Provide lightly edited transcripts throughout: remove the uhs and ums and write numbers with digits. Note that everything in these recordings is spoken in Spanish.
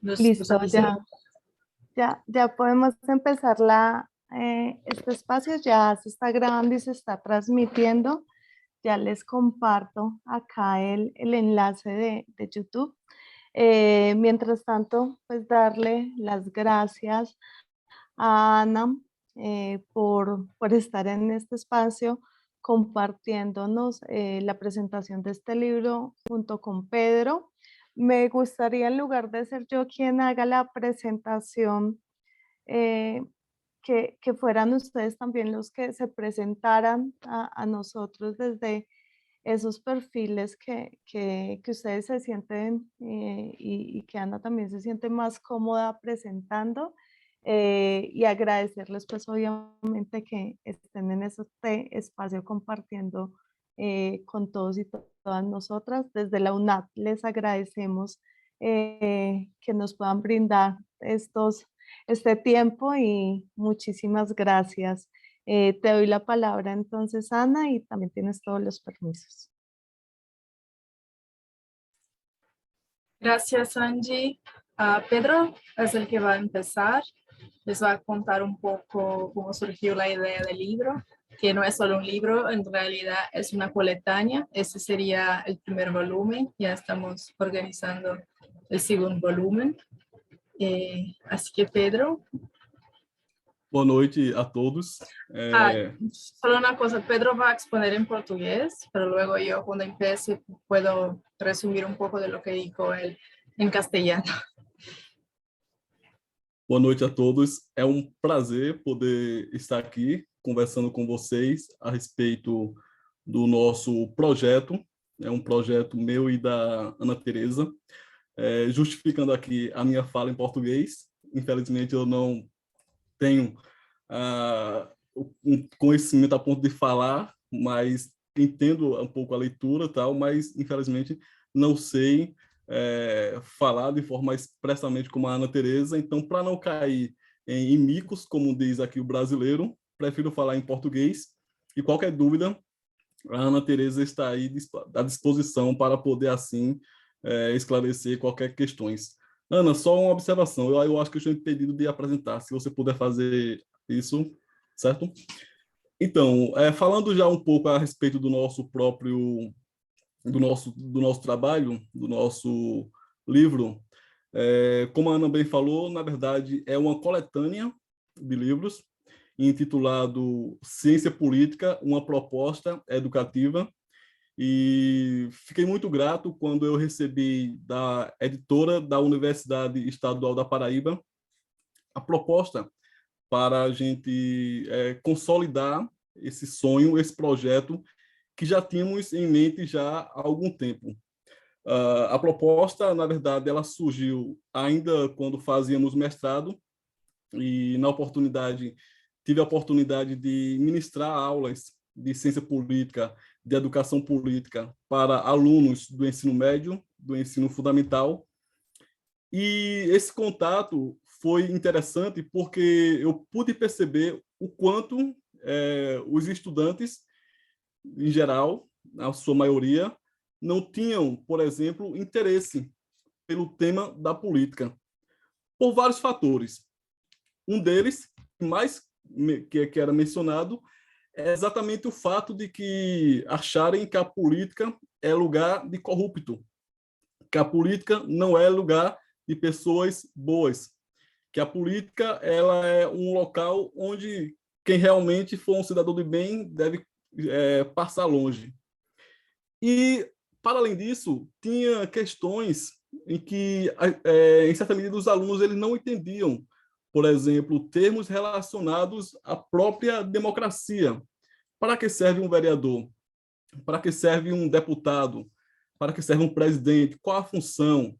nos Listo, avisen. ya podemos empezar este espacio, ya se está grabando y se está transmitiendo. Ya les comparto acá el enlace de YouTube. Mientras tanto, pues darle las gracias a Ana por estar en este espacio compartiéndonos la presentación de este libro junto con Pedro. Me gustaría, en lugar de ser yo quien haga la presentación, eh, que fueran ustedes también los que se presentaran a nosotros desde esos perfiles que ustedes se sienten y que Ana también se siente más cómoda presentando, y agradecerles pues obviamente que estén en este espacio compartiendo con todos y todas nosotras. Desde la UNAP les agradecemos que nos puedan brindar este tiempo y muchísimas gracias. Te doy la palabra entonces, Ana, y también tienes todos los permisos. Gracias, Angie. Pedro es el que va a empezar. Les va a contar un poco cómo surgió la idea del libro, que no es solo un libro, en realidad es una coletánea. Este sería el primer volumen. Ya estamos organizando el segundo volumen. Así que, Pedro. Boa noite a todos. Solo una cosa, Pedro va a exponer en portugués, pero luego yo cuando empiece puedo resumir un poco de lo que dijo él en castellano. Boa noite a todos. É um prazer poder estar aqui conversando com vocês a respeito do nosso projeto. É um projeto meu e da Ana Teresa. Justificando aqui a minha fala em português. Infelizmente, eu não tenho um conhecimento a ponto de falar, mas entendo um pouco a leitura, tal, mas infelizmente não sei falar de forma expressamente como a Ana Teresa. Então, para não cair em micos, como diz aqui o brasileiro, prefiro falar em português. E qualquer dúvida, a Ana Teresa está aí à disposição para poder assim esclarecer qualquer questões. Ana, só uma observação. Eu acho que eu estou impedido de apresentar. Se você puder fazer isso, certo? Então, falando já um pouco a respeito do nosso próprio, do nosso trabalho, do nosso livro, como a Ana bem falou, na verdade é uma coletânea de livros intitulado Ciência Política, uma proposta educativa. E fiquei muito grato quando eu recebi da editora da Universidade Estadual da Paraíba a proposta para a gente consolidar esse sonho, esse projeto que já tínhamos em mente já há algum tempo. A proposta, na verdade, ela surgiu ainda quando fazíamos mestrado e na oportunidade tive a oportunidade de ministrar aulas de ciência política, de educação política para alunos do ensino médio, do ensino fundamental. E esse contato foi interessante porque eu pude perceber o quanto os estudantes, em geral, na sua maioria, não tinham, por exemplo, interesse pelo tema da política, por vários fatores. Um deles, que era mencionado, é exatamente o fato de que acharem que a política é lugar de corrupto, que a política não é lugar de pessoas boas, que a política ela é um local onde quem realmente for um cidadão de bem deve passar longe. E, para além disso, tinha questões em que, em certa medida, os alunos eles não entendiam, por exemplo, termos relacionados à própria democracia. Para que serve um vereador? Para que serve um deputado? Para que serve um presidente? Qual a função?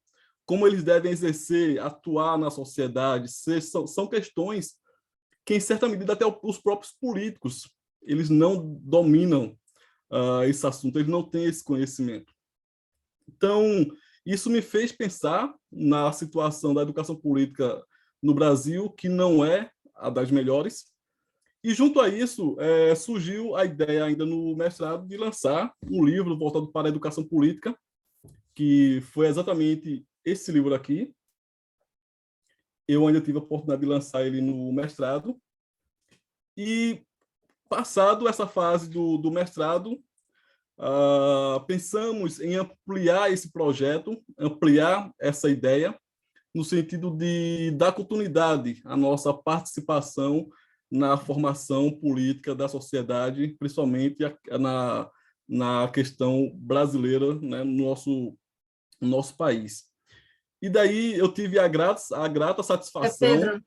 Como eles devem exercer, atuar na sociedade? São questões que, em certa medida, até os próprios políticos eles não dominam esse assunto, eles não têm esse conhecimento. Então, isso me fez pensar na situação da educação política no Brasil, que não é a das melhores. E, junto a isso, surgiu a ideia, ainda no mestrado, de lançar um livro voltado para a educação política, que foi exatamente esse livro aqui, eu ainda tive a oportunidade de lançar ele no mestrado. E, passado essa fase do mestrado, pensamos em ampliar esse projeto, ampliar essa ideia, no sentido de dar continuidade à nossa participação na formação política da sociedade, principalmente na questão brasileira, né, no nosso país. E daí eu tive a grata satisfação... Pedro,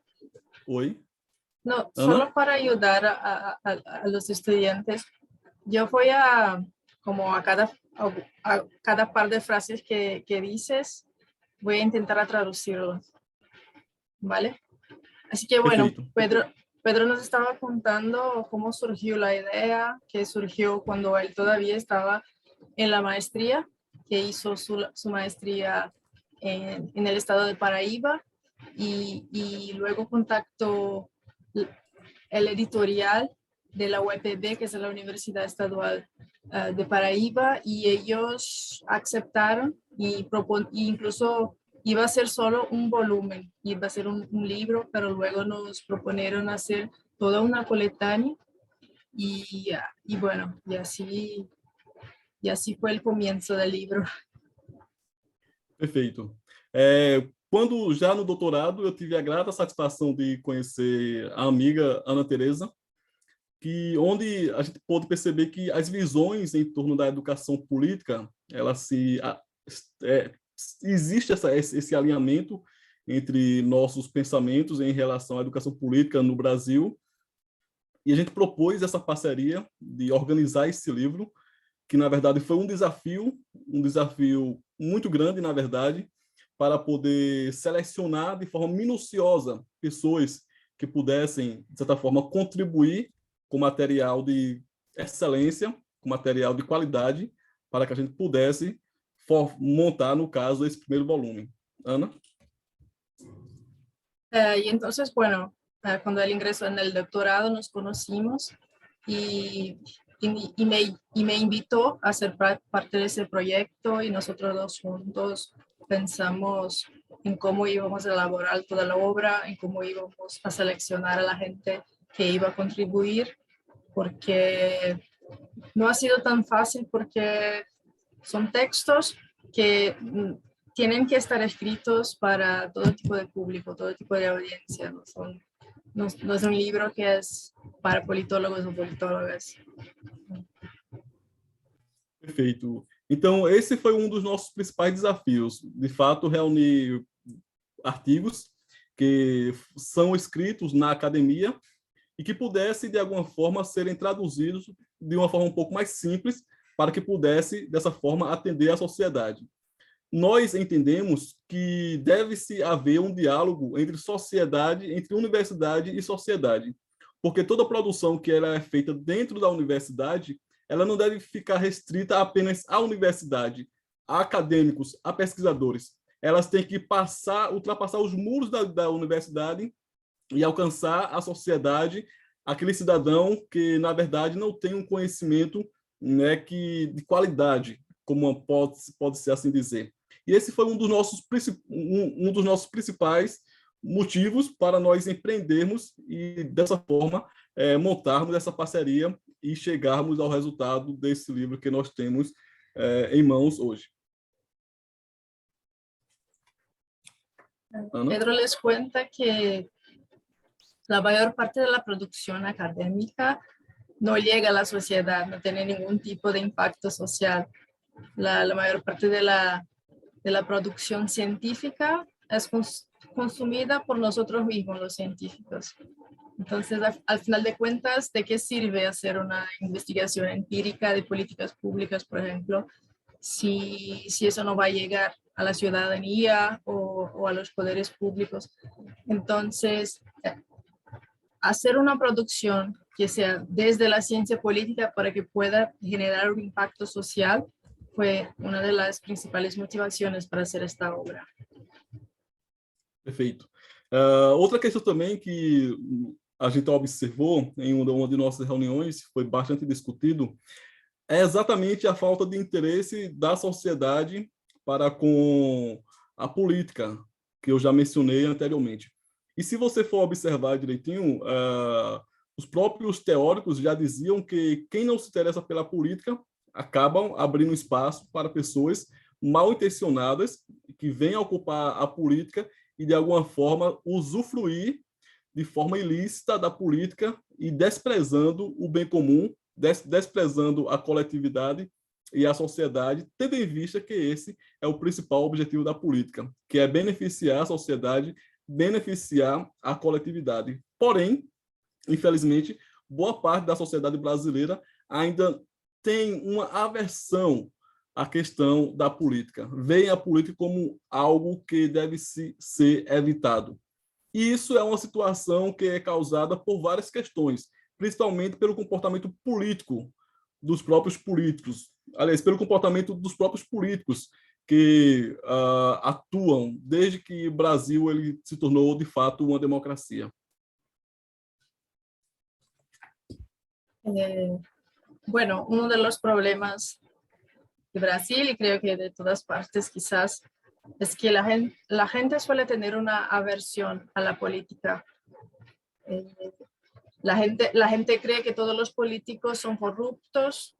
Oi? no, Ana? solo para ayudar a los estudiantes, yo voy como a cada par de frases que dices, voy a intentar a traducirlos, ¿vale? Así que bueno, Perfeito. Pedro nos estaba contando cómo surgió la idea, que surgió cuando él todavía estaba en la maestría, que hizo su maestría en el estado de Paraíba, y luego contactó el editorial de la UEPB, que es la Universidad Estadual de Paraíba, y ellos aceptaron y incluso iba a ser solo un volumen, iba a ser un libro, pero luego nos proponieron hacer toda una coletánea y bueno, y así fue el comienzo del libro. Perfeito. Quando já no doutorado, eu tive a grata satisfação de conhecer a amiga Ana Teresa, onde a gente pôde perceber que as visões em torno da educação política, existe esse alinhamento entre nossos pensamentos em relação à educação política no Brasil, e a gente propôs essa parceria de organizar esse livro, que na verdade foi um desafio muito grande, na verdade, para poder selecionar de forma minuciosa pessoas que pudessem, de certa forma, contribuir com material de excelência, com material de qualidade, para que a gente pudesse montar, no caso, esse primeiro volume. Ana? Y entonces, bueno, cuando él ingresó en el doctorado nos conocimos y me invitó a ser parte de ese proyecto, y nosotros dos juntos pensamos en cómo íbamos a elaborar toda la obra, en cómo íbamos a seleccionar a la gente que iba a contribuir, porque no ha sido tan fácil, porque son textos que tienen que estar escritos para todo tipo de público, todo tipo de audiencia. No es un libro que es para politólogos o politólogas. Perfeito. Então, esse foi um dos nossos principais desafios. De fato, reunir artigos que são escritos na academia e que pudessem, de alguma forma, serem traduzidos de uma forma um pouco mais simples, para que pudesse, dessa forma, atender à sociedade. Nós entendemos que deve-se haver um diálogo entre sociedade, entre universidade e sociedade, porque toda produção que ela é feita dentro da universidade, ela não deve ficar restrita apenas à universidade, a acadêmicos, a pesquisadores. Elas têm que ultrapassar os muros da universidade e alcançar a sociedade, aquele cidadão que, na verdade, não tem um conhecimento, né, de qualidade, como pode ser assim dizer. E esse foi um dos nossos principais motivos para nós empreendermos e, dessa forma, montarmos essa parceria e chegarmos ao resultado desse livro que nós temos em mãos hoje. Ana? Pedro les cuenta que la mayor parte de la producción académica no llega a la sociedad, no tiene ningún tipo de impacto social. La mayor parte de la producción científica es consumida por nosotros mismos, los científicos. Entonces, al final de cuentas, ¿de qué sirve hacer una investigación empírica de políticas públicas, por ejemplo, si eso no va a llegar a la ciudadanía o a los poderes públicos? Entonces, hacer una producción que sea desde la ciencia política para que pueda generar un impacto social fue una de las principales motivaciones para hacer esta obra. Perfeito. Outra questão também que a gente observou em uma de nossas reuniões, foi bastante discutido, é exatamente a falta de interesse da sociedade para com a política, que eu já mencionei anteriormente. E se você for observar direitinho, os próprios teóricos já diziam que quem não se interessa pela política acabam abrindo espaço para pessoas mal intencionadas que vêm ocupar a política e, de alguma forma, usufruir de forma ilícita da política e desprezando o bem comum, desprezando a coletividade e a sociedade, tendo em vista que esse é o principal objetivo da política, que é beneficiar a sociedade, beneficiar a coletividade. Porém, infelizmente, boa parte da sociedade brasileira ainda tem uma aversão à questão da política. Vê a política como algo que deve ser evitado. E isso é uma situação que é causada por várias questões, principalmente pelo comportamento político dos próprios políticos. Aliás, pelo comportamento dos próprios políticos que atuam desde que o Brasil ele se tornou, de fato, uma democracia. Bueno, uno de los problemas de Brasil, y creo que de todas partes quizás, es que la gente suele tener una aversión a la política. La gente cree que todos los políticos son corruptos.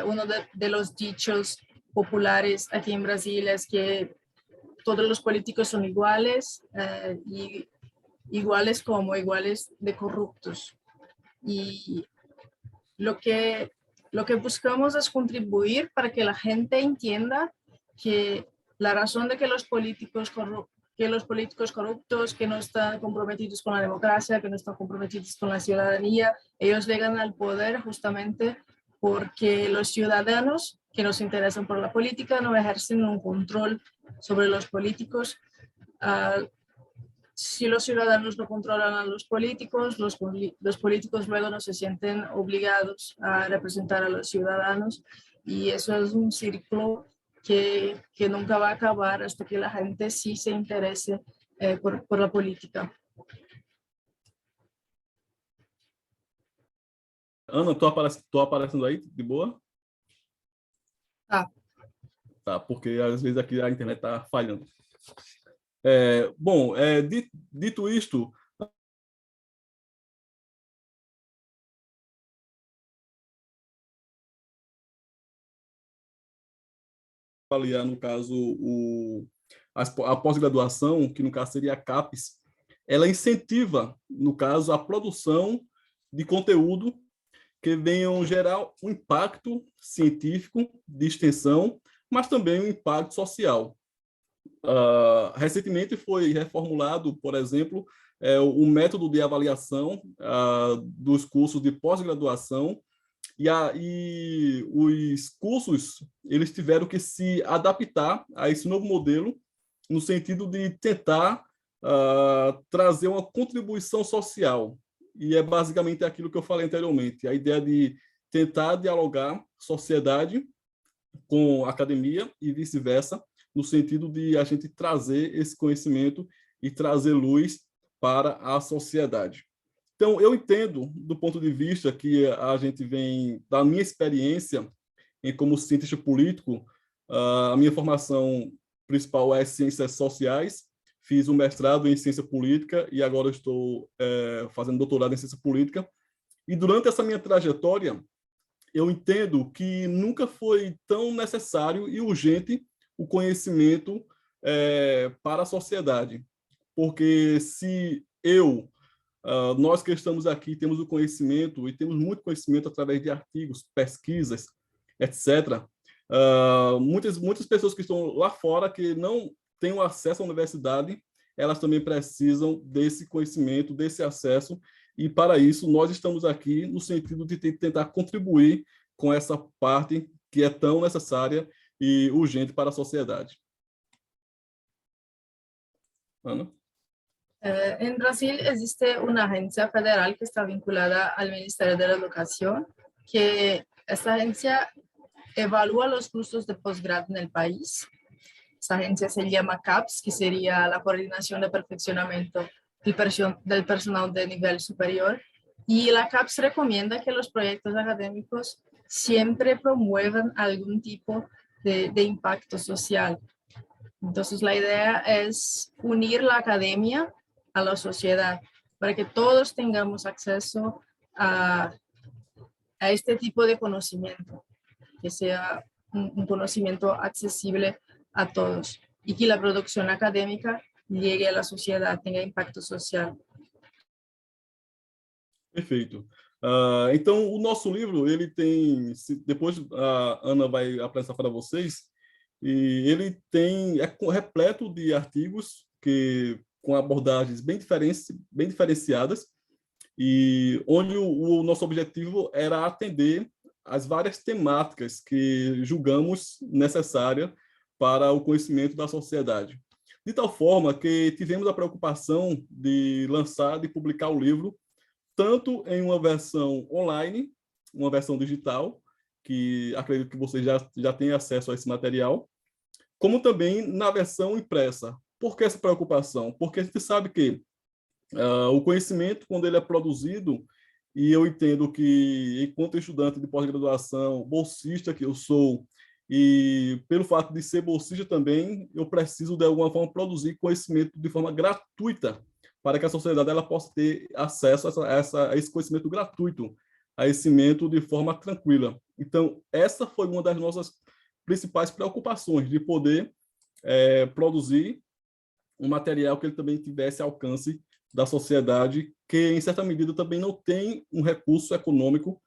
Uno de los dichos populares aquí en Brasil es que todos los políticos son iguales, y iguales de corruptos. Y lo que buscamos es contribuir para que la gente entienda que la razón de que los políticos corruptos, que no están comprometidos con la democracia, que no están comprometidos con la ciudadanía, ellos llegan al poder justamente porque los ciudadanos que nos interesan por la política no ejercen un control sobre los políticos. Si los ciudadanos no controlan a los políticos luego no se sienten obligados a representar a los ciudadanos, y eso es un círculo que nunca va a acabar hasta que la gente sí se interese por la política. Ana, tô aparecendo aí de boa? Tá. Tá, porque às vezes aqui a internet tá falhando. Bom, dito isto, avaliar, no caso, a pós-graduação, que no caso seria a CAPES, ela incentiva, no caso, a produção de conteúdo que venham gerar um impacto científico de extensão, mas também um impacto social. Recentemente foi reformulado, por exemplo, o método de avaliação dos cursos de pós-graduação, e os cursos eles tiveram que se adaptar a esse novo modelo, no sentido de tentar trazer uma contribuição social. E é basicamente aquilo que eu falei anteriormente, a ideia de tentar dialogar sociedade com academia e vice-versa, no sentido de a gente trazer esse conhecimento e trazer luz para a sociedade. Então, eu entendo, do ponto de vista que a gente vem, da minha experiência como cientista político, a minha formação principal é Ciências Sociais, fiz um mestrado em Ciência Política e agora estou fazendo doutorado em Ciência Política. E durante essa minha trajetória, eu entendo que nunca foi tão necessário e urgente o conhecimento para a sociedade. Porque se nós que estamos aqui temos o conhecimento, e temos muito conhecimento através de artigos, pesquisas, etc., muitas pessoas que estão lá fora, que não têm acesso à universidade, elas também precisam desse conhecimento, desse acesso, e para isso nós estamos aqui no sentido de tentar contribuir com essa parte que é tão necessária e urgente para a sociedade. Ana? En Brasil existe una agencia federal que está vinculada al Ministerio de la Educación, que esta agencia evalúa los cursos de posgrado en el país. Esta agencia se llama CAPES, que sería la Coordinación de Perfeccionamiento del Personal de Nivel Superior. Y la CAPES recomienda que los proyectos académicos siempre promuevan algún tipo de impacto social. Entonces, la idea es unir la academia a la sociedad, para que todos tengamos acceso a este tipo de conocimiento, que sea un conocimiento accesible a todos y que la producción académica llegue a la sociedad, tenga impacto social. Perfeito. Então, o nosso livro, ele tem, depois a Ana vai apresentar para vocês, e ele é repleto de artigos com abordagens bem diferenciadas, e onde o nosso objetivo era atender as várias temáticas que julgamos necessárias para o conhecimento da sociedade. De tal forma que tivemos a preocupação de lançar, de publicar o livro, tanto em uma versão online, uma versão digital, que acredito que vocês já têm acesso a esse material, como também na versão impressa. Por que essa preocupação? Porque a gente sabe que o conhecimento, quando ele é produzido, e eu entendo que, enquanto estudante de pós-graduação, bolsista que eu sou, e pelo fato de ser bolsista também, eu preciso, de alguma forma, produzir conhecimento de forma gratuita, para que a sociedade ela possa ter acesso a esse conhecimento gratuito, a esse conhecimento de forma tranquila. Então, essa foi uma das nossas principais preocupações, de poder produzir um material que ele também tivesse alcance da sociedade, que, em certa medida, também não tem um recurso econômico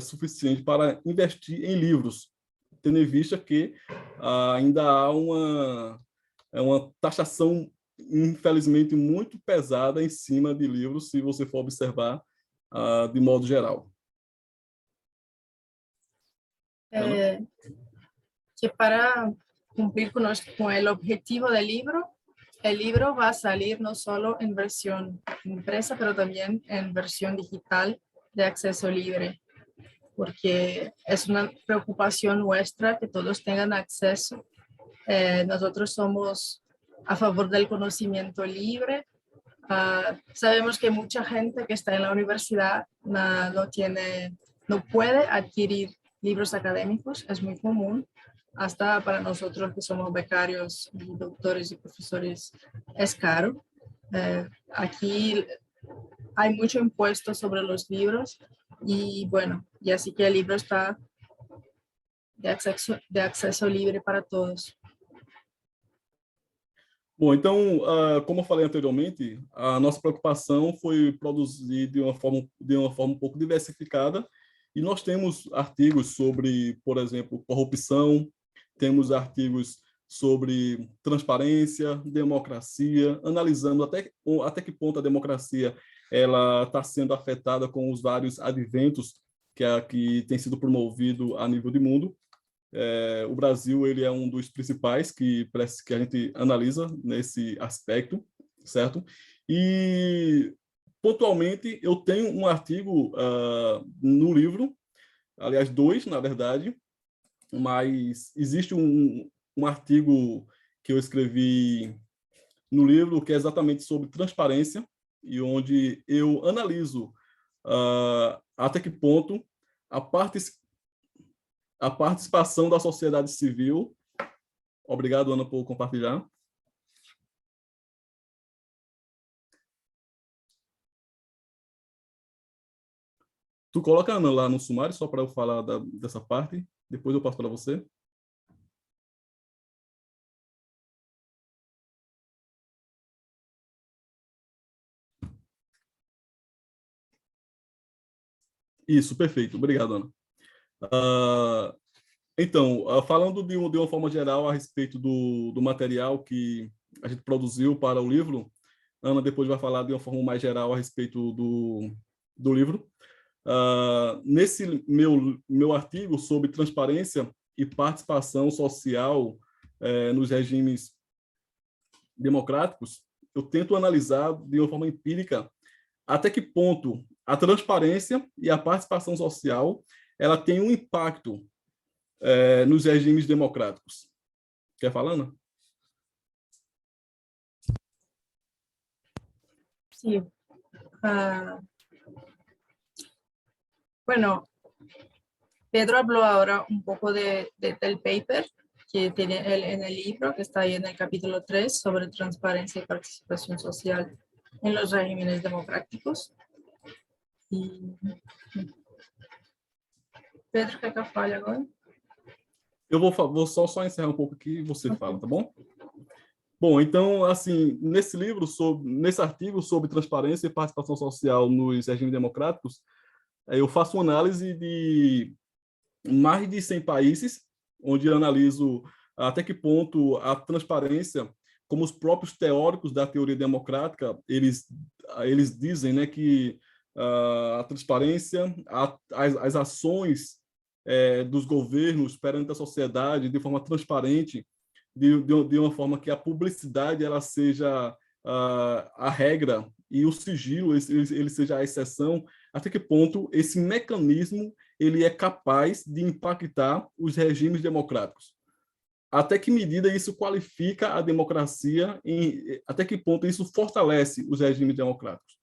suficiente para investir em livros, tendo em vista que ainda há uma taxação, infelizmente, muito pesada em cima de livros, se você for observar de modo geral. Que para cumplir con el objetivo del libro, el libro va a salir no solo en versión impresa, pero también en versión digital de acceso libre, porque es una preocupación nuestra que todos tengan acceso. Nosotros somos a favor del conocimiento libre. Sabemos que mucha gente que está en la universidad no puede adquirir libros académicos, es muy común. Hasta para nosotros que somos becarios, y doctores y profesores, es caro. Aquí hay mucho impuesto sobre los libros y bueno, y así que el libro está de acceso libre para todos. Bom, então, como eu falei anteriormente, a nossa preocupação foi produzir de uma forma um pouco diversificada, e nós temos artigos sobre, por exemplo, corrupção, temos artigos sobre transparência, democracia, analisando até que ponto a democracia ela está sendo afetada com os vários adventos que tem sido promovido a nível de mundo. O Brasil ele é um dos principais que a gente analisa nesse aspecto, certo? E, pontualmente, eu tenho um artigo no livro, aliás, 2, na verdade, mas existe um artigo que eu escrevi no livro que é exatamente sobre transparência, e onde eu analiso até que ponto a participação da sociedade civil. Obrigado, Ana, por compartilhar. Tu coloca, Ana, lá no sumário, só para eu falar dessa parte, depois eu passo para você. Isso, perfeito. Obrigado, Ana. Então, falando de uma forma geral a respeito do material que a gente produziu para o livro, Ana depois vai falar de uma forma mais geral a respeito do livro. Nesse meu artigo sobre transparência e participação social nos regimes democráticos, eu tento analisar de uma forma empírica até que ponto a transparência e a participação social ela tem um impacto nos regimes democráticos. Quer falar, Ana? Sí. Bueno, Pedro habló ahora un poco del paper que tiene en el libro, que está ahí en el capítulo 3, sobre transparencia y participación social. en los regímenes democráticos. E... Pedro, quer que eu fale agora? Eu vou só encerrar um pouco aqui e você fala, tá bom? Bom, então, assim, nesse livro, nesse artigo sobre transparência e participação social nos regimes democráticos, eu faço uma análise de mais de 100 países, onde eu analiso até que ponto a transparência, como os próprios teóricos da teoria democrática, eles dizem, né, que a transparência, as ações dos governos perante a sociedade de forma transparente, de uma forma que a publicidade ela seja a regra e o sigilo ele seja a exceção, até que ponto esse mecanismo ele é capaz de impactar os regimes democráticos. Até que medida isso qualifica a democracia, até que ponto isso fortalece os regimes democráticos.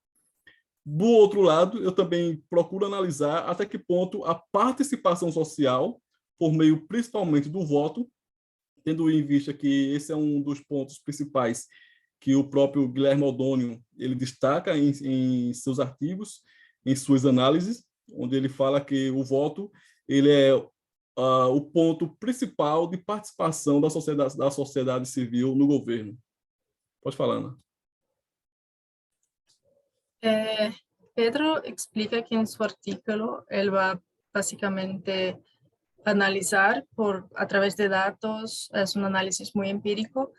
Do outro lado, eu também procuro analisar até que ponto a participação social, por meio principalmente do voto, tendo em vista que esse é um dos pontos principais que o próprio Guilherme Odônio ele destaca em seus artigos, em suas análises, onde ele fala que o voto ele é o ponto principal de participação da sociedade civil no governo. Pode falar, Ana. Pedro explica que en su artículo él va básicamente a analizar a través de datos, es un análisis muy empírico,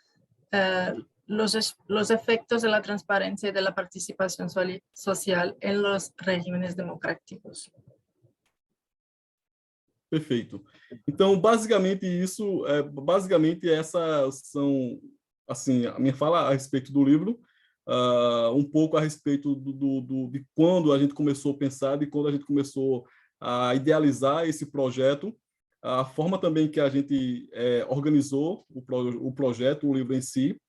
los efectos de la transparencia y de la participación social en los regímenes democráticos. Perfeito. Então, basicamente essas são, assim, a minha fala a respeito do livro, um pouco a respeito de quando a gente começou a pensar, de quando a gente começou a idealizar esse projeto, a forma também que a gente organizou o projeto, o livro em si,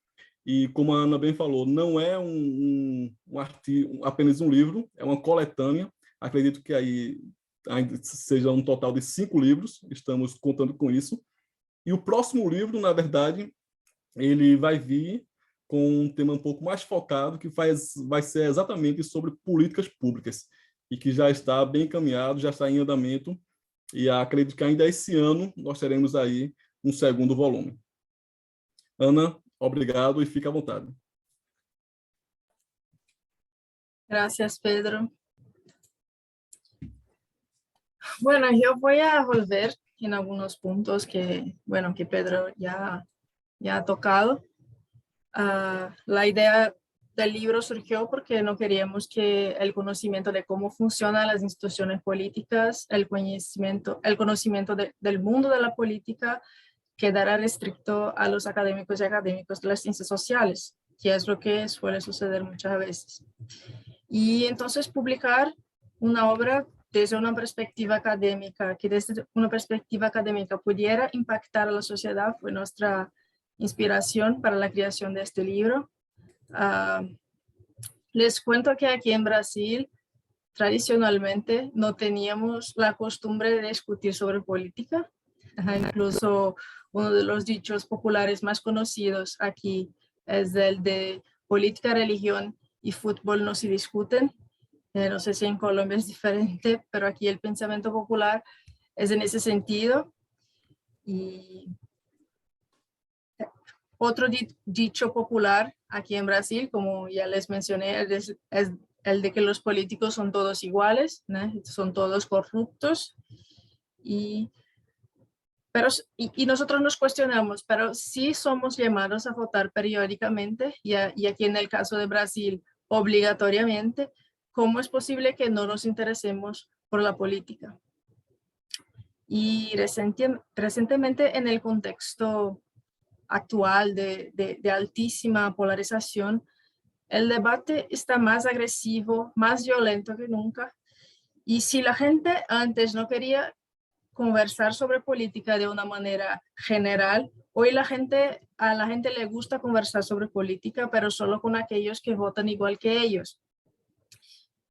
e como a Ana bem falou, não é um artigo, apenas um livro, é uma coletânea, acredito que aí seja um total de 5 livros, estamos contando com isso. E o próximo livro, na verdade, ele vai vir com um tema um pouco mais focado, que vai ser exatamente sobre políticas públicas, e que já está bem encaminhado, já está em andamento, e acredito que ainda esse ano nós teremos aí um segundo volume. Ana, obrigado e fique à vontade. Gracias, Pedro. Bueno, yo voy a volver en algunos puntos que Pedro ya ha tocado. La idea del libro surgió porque no queríamos que el conocimiento de cómo funcionan las instituciones políticas, el conocimiento del mundo de la política quedara restricto a los académicos y académicos de las ciencias sociales, que es lo que suele suceder muchas veces. Y entonces publicar una obra desde una perspectiva académica, que desde una perspectiva académica pudiera impactar a la sociedad, fue nuestra inspiración para la creación de este libro. Les cuento que aquí en Brasil, tradicionalmente, no teníamos la costumbre de discutir sobre política. Incluso uno de los dichos populares más conocidos aquí es el de política, religión y fútbol no se discuten. No sé si en Colombia es diferente, pero aquí el pensamiento popular es en ese sentido. Y otro dicho popular aquí en Brasil, como ya les mencioné, es el de que los políticos son todos iguales, ¿no? Son todos corruptos. Y nosotros nos cuestionamos, pero sí somos llamados a votar periódicamente, y aquí en el caso de Brasil, obligatoriamente. ¿Cómo es posible que no nos interesemos por la política? Y recientemente, en el contexto actual de altísima polarización, el debate está más agresivo, más violento que nunca. Y si la gente antes no quería conversar sobre política de una manera general, hoy a la gente le gusta conversar sobre política, pero solo con aquellos que votan igual que ellos.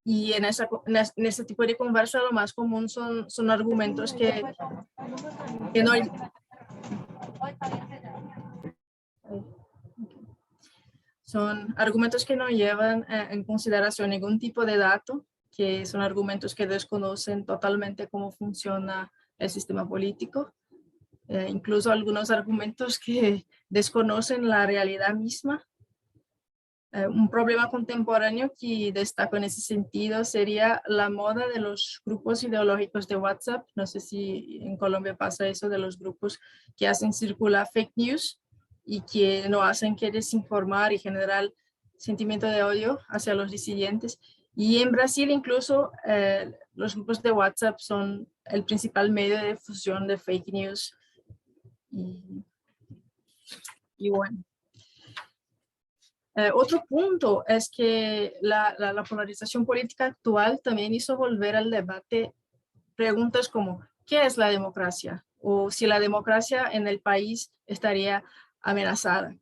Y en ese tipo de conversa lo más común son argumentos que no... Son argumentos que no llevan en consideración ningún tipo de dato, que son argumentos que desconocen totalmente cómo funciona el sistema político. Incluso algunos argumentos que desconocen la realidad misma. Un problema contemporáneo que destaco en ese sentido sería la moda de los grupos ideológicos de WhatsApp. No sé si en Colombia pasa eso, de los grupos que hacen circular fake news y que no hacen que desinformar y generar sentimiento de odio hacia los disidentes. Y en Brasil incluso los grupos de WhatsApp son el principal medio de difusión de fake news. Y bueno. Otro punto es que la polarización política actual también hizo volver al debate preguntas como ¿qué es la democracia? O si la democracia en el país estaría amenazada.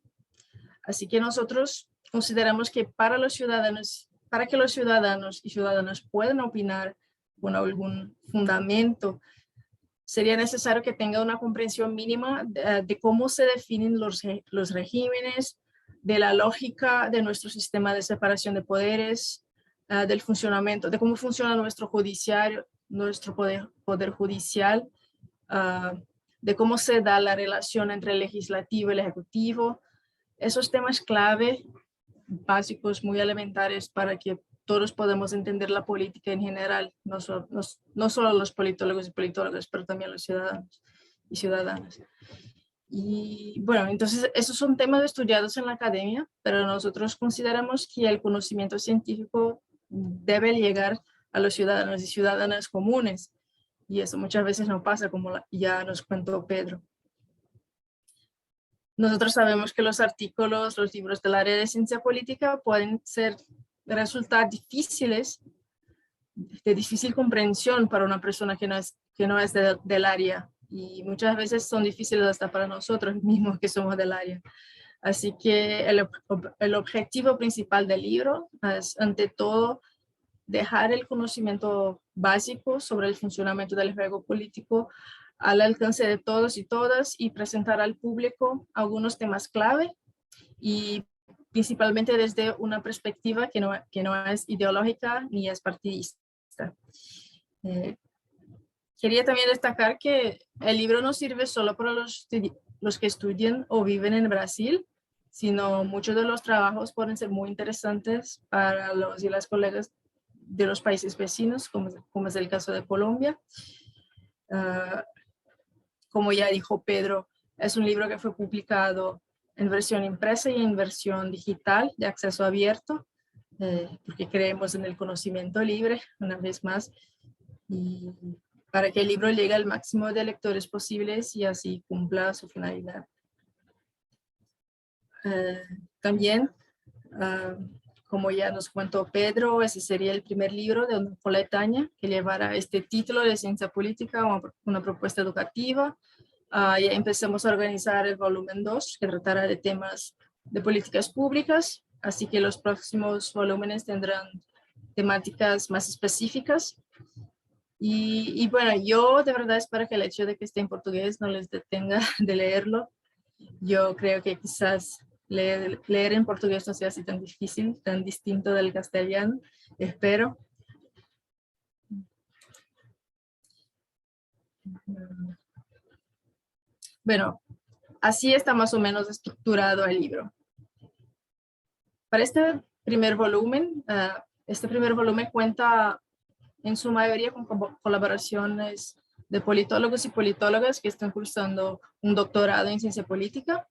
Así que nosotros consideramos que para que los ciudadanos y ciudadanas puedan opinar con algún fundamento, sería necesario que tenga una comprensión mínima de cómo se definen los regímenes, de la lógica de nuestro sistema de separación de poderes, del funcionamiento, de cómo funciona nuestro poder judicial, de cómo se da la relación entre el legislativo y el ejecutivo. Esos temas clave, básicos, muy elementares para que todos podamos entender la política en general, no solo los politólogos y politólogas, pero también los ciudadanos y ciudadanas. Y bueno, entonces esos son temas estudiados en la academia, pero nosotros consideramos que el conocimiento científico debe llegar a los ciudadanos y ciudadanas comunes, y eso muchas veces no pasa, como ya nos contó Pedro. Nosotros sabemos que los artículos, los libros del área de ciencia política pueden resultar difíciles, de difícil comprensión para una persona que no es del área, y muchas veces son difíciles hasta para nosotros mismos que somos del área. Así que el objetivo principal del libro es, ante todo, dejar el conocimiento básico sobre el funcionamiento del juego político al alcance de todos y todas, y presentar al público algunos temas clave, y principalmente desde una perspectiva que no es ideológica ni es partidista. Quería también destacar que el libro no sirve solo para los que estudian o viven en Brasil, sino muchos de los trabajos pueden ser muy interesantes para los y las colegas de los países vecinos, como es el caso de Colombia. Como ya dijo Pedro, es un libro que fue publicado en versión impresa y en versión digital de acceso abierto, porque creemos en el conocimiento libre, una vez más, y para que el libro llegue al máximo de lectores posibles y así cumpla su finalidad. También, como ya nos contó Pedro, ese sería el primer libro de una coletánea que llevará este título de Ciencia Política, una propuesta educativa. Ya empezamos a organizar el volumen 2, que tratará de temas de políticas públicas, así que los próximos volúmenes tendrán temáticas más específicas. Y bueno, yo de verdad espero que el hecho de que esté en portugués no les detenga de leerlo. Yo creo que quizás leer en portugués no sea así tan difícil, tan distinto del castellano, espero. Bueno, así está más o menos estructurado el libro. Para este primer volumen cuenta en su mayoría con colaboraciones de politólogos y politólogas que están cursando un doctorado en ciencia política.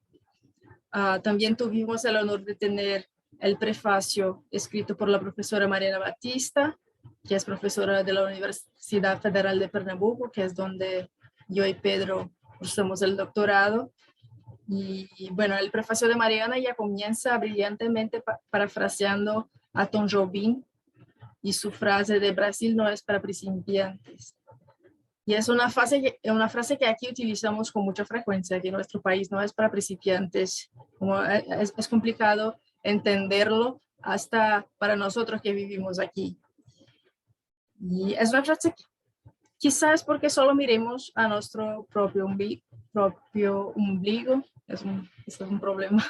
También tuvimos el honor de tener el prefacio escrito por la profesora Mariana Batista, que es profesora de la Universidad Federal de Pernambuco, que es donde yo y Pedro cursamos el doctorado. Y bueno, el prefacio de Mariana ya comienza brillantemente parafraseando a Tom Jobim y su frase de Brasil no es para principiantes. Y es una frase que aquí utilizamos con mucha frecuencia, que nuestro país no es para principiantes. Es complicado entenderlo hasta para nosotros que vivimos aquí. Y es una frase que quizás porque solo miremos a nuestro propio ombligo, es un problema.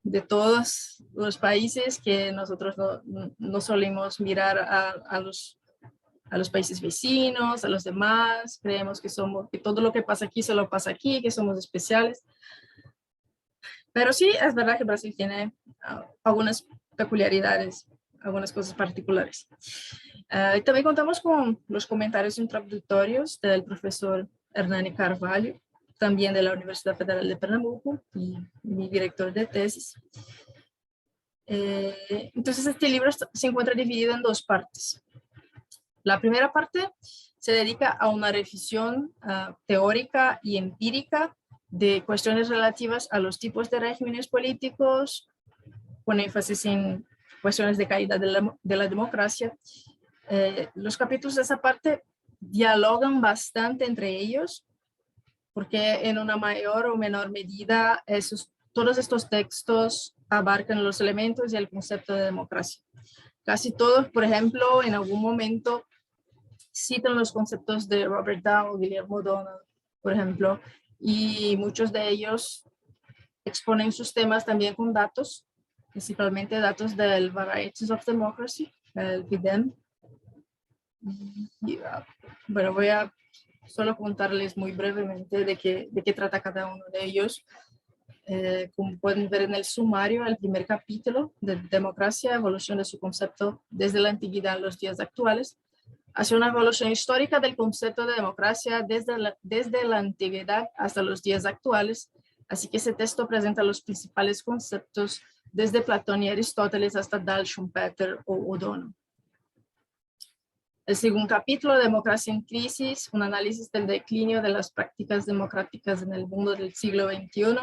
de todos los países, que nosotros no solemos mirar a los países vecinos, a los demás. Creemos que todo lo que pasa aquí solo pasa aquí, que somos especiales. Pero sí, es verdad que Brasil tiene algunas peculiaridades, algunas cosas particulares. También contamos con los comentarios introductorios del profesor Hernani Carvalho, también de la Universidad Federal de Pernambuco, y mi director de tesis. Entonces, este libro se encuentra dividido en dos partes. La primera parte se dedica a una revisión teórica y empírica de cuestiones relativas a los tipos de regímenes políticos, con énfasis en cuestiones de calidad de la democracia. Los capítulos de esa parte dialogan bastante entre ellos, porque en una mayor o menor medida todos estos textos abarcan los elementos y el concepto de democracia. Casi todos, por ejemplo, en algún momento citan los conceptos de Robert Dow, Guillermo Donald, por ejemplo, y muchos de ellos exponen sus temas también con datos, principalmente datos del Varieties of Democracy, el VIDEM. Bueno, voy a solo contarles muy brevemente de qué trata cada uno de ellos. Como pueden ver en el sumario, el primer capítulo de Democracia, evolución de su concepto desde la antigüedad a los días actuales, hace una evolución histórica del concepto de democracia desde la antigüedad hasta los días actuales. Así que ese texto presenta los principales conceptos desde Platón y Aristóteles hasta Dahl, Schumpeter o O'Donnell. El segundo capítulo, Democracia en crisis, un análisis del declinio de las prácticas democráticas en el mundo del siglo XXI.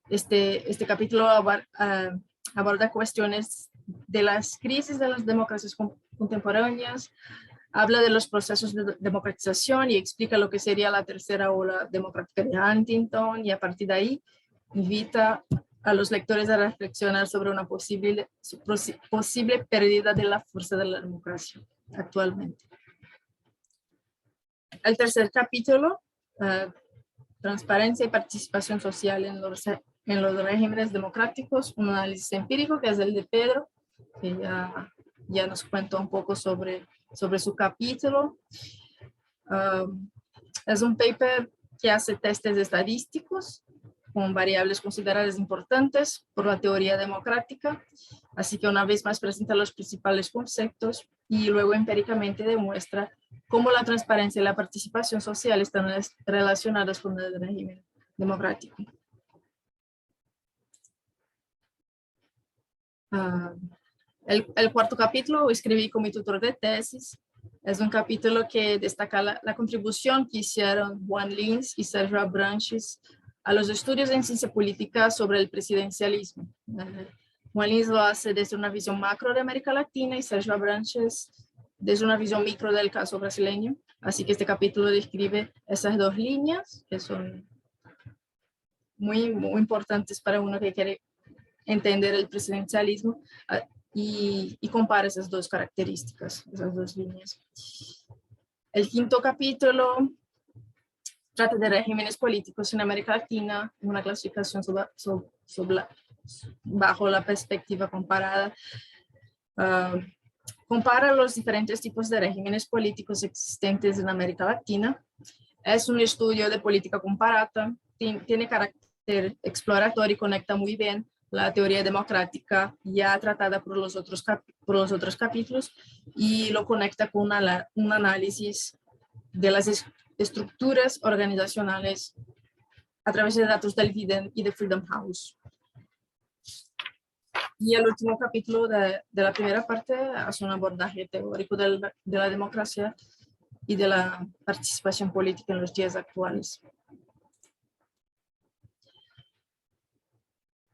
Este capítulo aborda cuestiones de las crisis de las democracias contemporáneas, habla de los procesos de democratización y explica lo que sería la tercera ola democrática de Huntington, y a partir de ahí invita a los lectores a reflexionar sobre una posible pérdida de la fuerza de la democracia actualmente. El tercer capítulo, transparencia y participación social en los regímenes democráticos, un análisis empírico, que es el de Pedro, que ya nos cuenta un poco sobre su capítulo. Es un paper que hace testes estadísticos con variables consideradas importantes por la teoría democrática, así que una vez más presenta los principales conceptos y luego empíricamente demuestra cómo la transparencia y la participación social están relacionadas con el régimen democrático. El cuarto capítulo lo escribí con mi tutor de tesis. Es un capítulo que destaca la contribución que hicieron Juan Lins y Sergio Abranches a los estudios en ciencia política sobre el presidencialismo. Juan Lins lo hace desde una visión macro de América Latina y Sergio Abranches desde una visión micro del caso brasileño. Así que este capítulo describe esas dos líneas que son muy, muy importantes para uno que quiere entender el presidencialismo, y compara esas dos características, esas dos líneas. El quinto capítulo trata de regímenes políticos en América Latina, una clasificación bajo la perspectiva comparada. Compara los diferentes tipos de regímenes políticos existentes en América Latina. Es un estudio de política comparada, tiene carácter exploratorio y conecta muy bien la teoría democrática ya tratada por los otros capítulos, y lo conecta con un análisis de las estructuras organizacionales a través de datos del VIDEM y de Freedom House. Y el último capítulo de la primera parte hace un abordaje teórico de la democracia y de la participación política en los días actuales.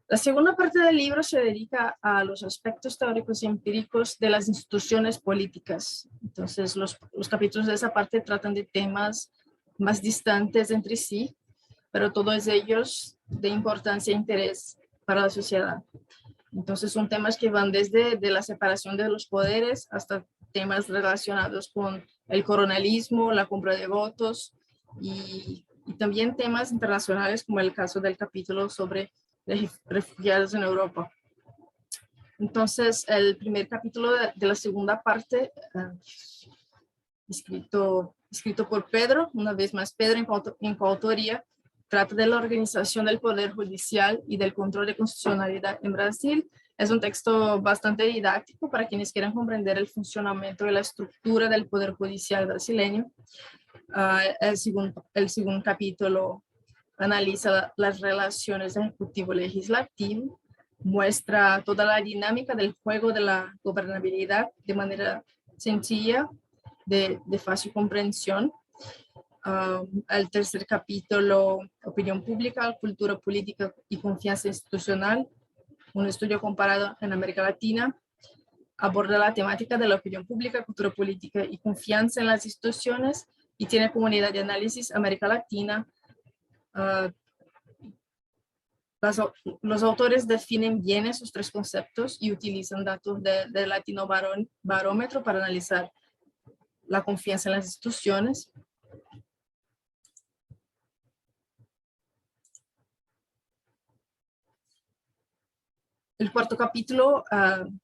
La segunda parte del libro se dedica a los aspectos teóricos y empíricos de las instituciones políticas. Entonces, los capítulos de esa parte tratan de temas más distantes entre sí, pero todos ellos de importancia e interés para la sociedad. Entonces, son temas que van desde la separación de los poderes hasta temas relacionados con el coronelismo, la compra de votos, y también temas internacionales, como el caso del capítulo sobre refugiados en Europa. Entonces, el primer capítulo de la segunda parte, escrito por Pedro, una vez más Pedro en coautoría, trata de la organización del Poder Judicial y del control de constitucionalidad en Brasil. Es un texto bastante didáctico para quienes quieran comprender el funcionamiento y la estructura del Poder Judicial brasileño. El segundo capítulo analiza las relaciones ejecutivo-legislativo, muestra toda la dinámica del juego de la gobernabilidad de manera sencilla, de fácil comprensión. El tercer capítulo, opinión pública, cultura política y confianza institucional, un estudio comparado en América Latina, aborda la temática de la opinión pública, cultura política y confianza en las instituciones y tiene comunidad de análisis América Latina. Los autores definen bien esos tres conceptos y utilizan datos de Latino Barómetro para analizar la confianza en las instituciones. El cuarto capítulo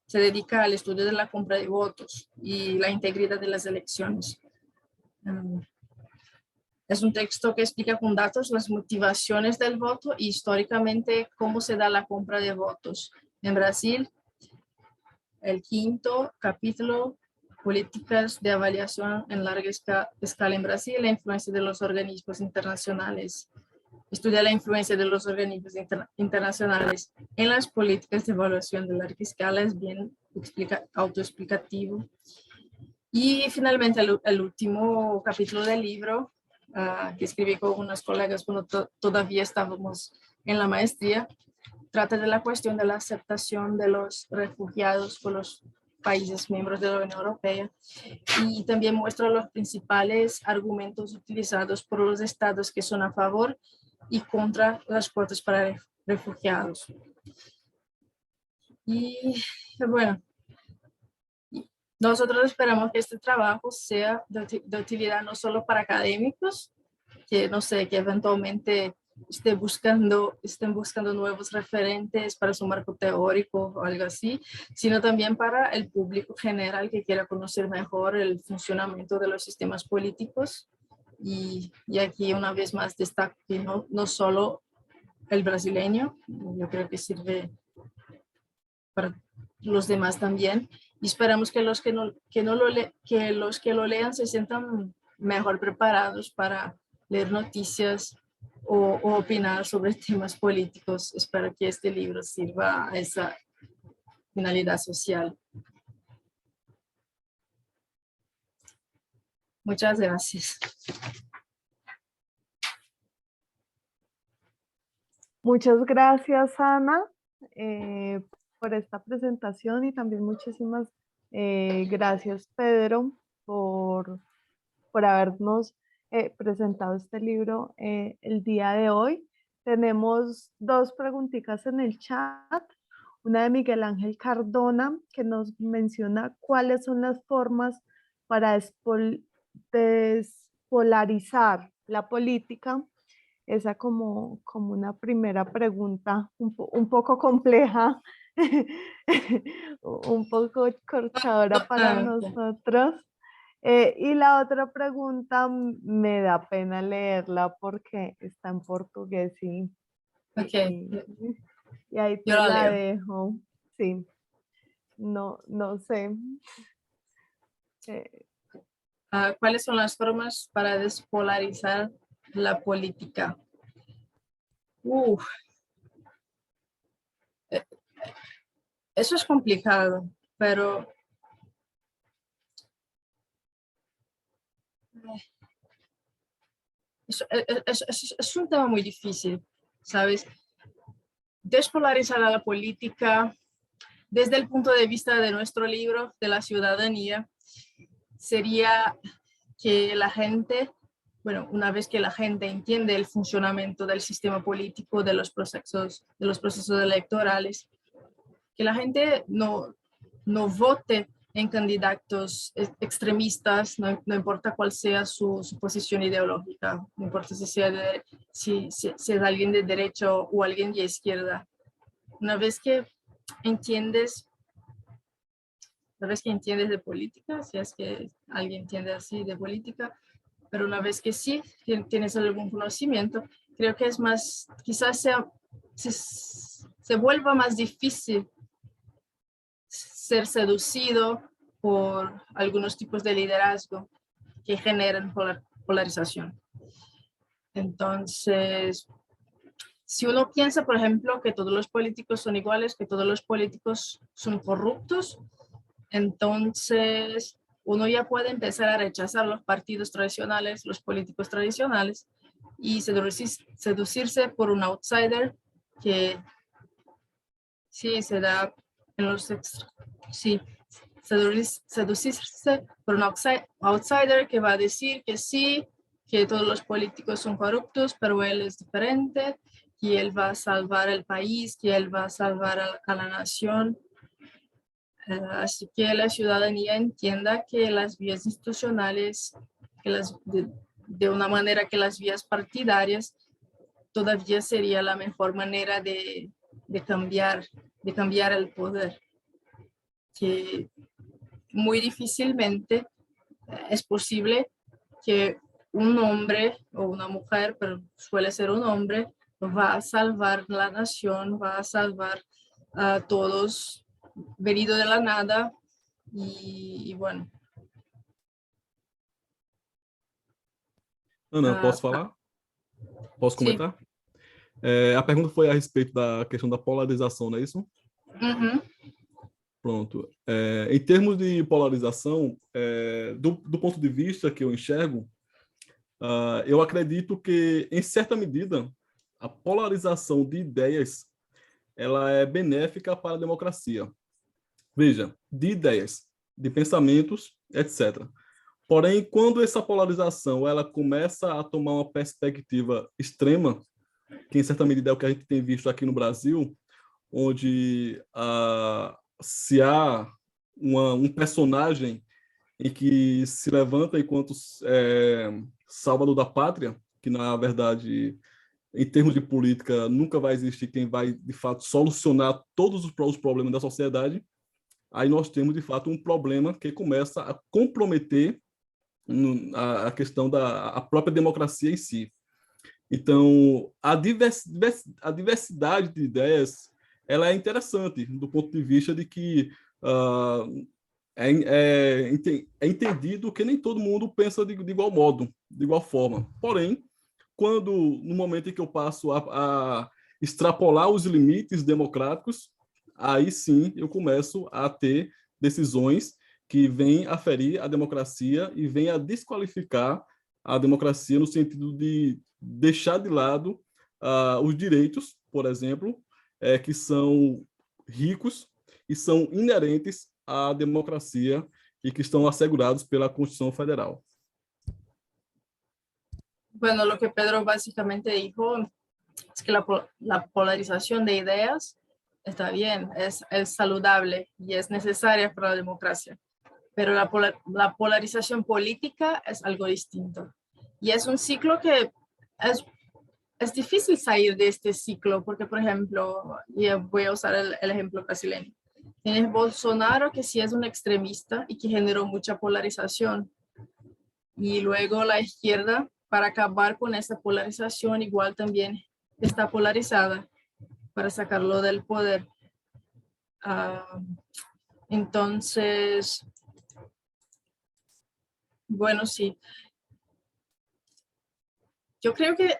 se dedica al estudio de la compra de votos y la integridad de las elecciones. Es un texto que explica con datos las motivaciones del voto y históricamente cómo se da la compra de votos en Brasil. El quinto capítulo, políticas de avaliación en larga escala en Brasil, la influencia de los organismos internacionales. Estudia la influencia de los organismos internacionales en las políticas de evaluación de larga escala, es bien autoexplicativo. Y finalmente el último capítulo del libro, que escribí con unos colegas cuando todavía estábamos en la maestría, trata de la cuestión de la aceptación de los refugiados por los países miembros de la Unión Europea y también muestra los principales argumentos utilizados por los estados que son a favor y contra las cuotas para refugiados. Y bueno, nosotros esperamos que este trabajo sea de utilidad no solo para académicos, que no sé, que eventualmente estén buscando nuevos referentes para su marco teórico o algo así, sino también para el público general que quiera conocer mejor el funcionamiento de los sistemas políticos. Y aquí una vez más destaco que no solo el brasileño, yo creo que sirve para los demás también. Y esperamos que los que lo lean se sientan mejor preparados para leer noticias o opinar sobre temas políticos. Espero que este libro sirva a esa finalidad social. Muchas gracias. Muchas gracias, Ana, por esta presentación y también muchísimas gracias, Pedro, por habernos presentado este libro el día de hoy. Tenemos dos preguntitas en el chat. Una de Miguel Ángel Cardona, que nos menciona cuáles son las formas para despolarizar la política. Esa como una primera pregunta un poco compleja, un poco corchadora para nosotros. Y la otra pregunta me da pena leerla porque está en portugués y ahí te la dejo. Sí, no sé. ¿Cuáles son las formas para despolarizar la política? Eso es complicado, pero es un tema muy difícil, ¿sabes? Despolarizar a la política desde el punto de vista de nuestro libro, de la ciudadanía, sería que la gente, bueno, una vez que la gente entiende el funcionamiento del sistema político, de los procesos electorales, que la gente no vote en candidatos extremistas, no importa cuál sea su posición ideológica, no importa si es alguien de derecha o alguien de izquierda, una vez que entiendes de política, si es que alguien entiende así de política, pero una vez que sí tienes algún conocimiento, creo que es más, quizás se vuelva más difícil ser seducido por algunos tipos de liderazgo que generan polarización. Entonces, si uno piensa, por ejemplo, que todos los políticos son iguales, que todos los políticos son corruptos, entonces uno ya puede empezar a rechazar los partidos tradicionales, los políticos tradicionales, y seducirse por un outsider que sí se da en los sí, seducirse por un outsider que va a decir que sí, que todos los políticos son corruptos, pero él es diferente, que él va a salvar el país, que él va a salvar a la nación. Así que la ciudadanía entienda que las vías institucionales, de una manera que las vías partidarias, todavía sería la mejor manera de cambiar el poder. Que muy difícilmente es posible que un hombre o una mujer, pero suele ser un hombre, va a salvar la nación, va a salvar a todos, venido de la nada, y bueno. Ana, posso falar? Posso comentar? A pergunta foi a respeito da questão da polarização, não é isso? Uhum. Pronto. Em termos de polarização, do ponto de vista que eu enxergo, eu acredito que, em certa medida, a polarização de ideias ela é benéfica para a democracia. Veja, de ideias, de pensamentos, etc. Porém, quando essa polarização ela começa a tomar uma perspectiva extrema, que em certa medida é o que a gente tem visto aqui no Brasil, onde se há um personagem em que se levanta enquanto salvador da pátria, que na verdade, em termos de política, nunca vai existir quem vai, de fato, solucionar todos os problemas da sociedade, aí nós temos, de fato, um problema que começa a comprometer a questão da própria democracia em si. Então, a diversidade de ideias ela é interessante do ponto de vista de que é entendido que nem todo mundo pensa de igual modo, de igual forma. Porém, no momento em que eu passo a extrapolar os limites democráticos, aí sim eu começo a ter decisões que vêm a ferir a democracia e vêm a desqualificar a democracia no sentido de deixar de lado os direitos, por exemplo, que são ricos e são inerentes à democracia e que estão assegurados pela Constituição Federal. Bueno, lo que Pedro básicamente dijo es que la polarización de ideas está bien, es saludable y es necesaria para la democracia, pero la polarización política es algo distinto. Y es un ciclo que es difícil salir de este ciclo, porque, por ejemplo, y voy a usar el ejemplo brasileño. Tienes Bolsonaro, que sí es un extremista y que generó mucha polarización. Y luego la izquierda, para acabar con esa polarización, igual también está polarizada para sacarlo del poder. Entonces, bueno, sí. Yo creo que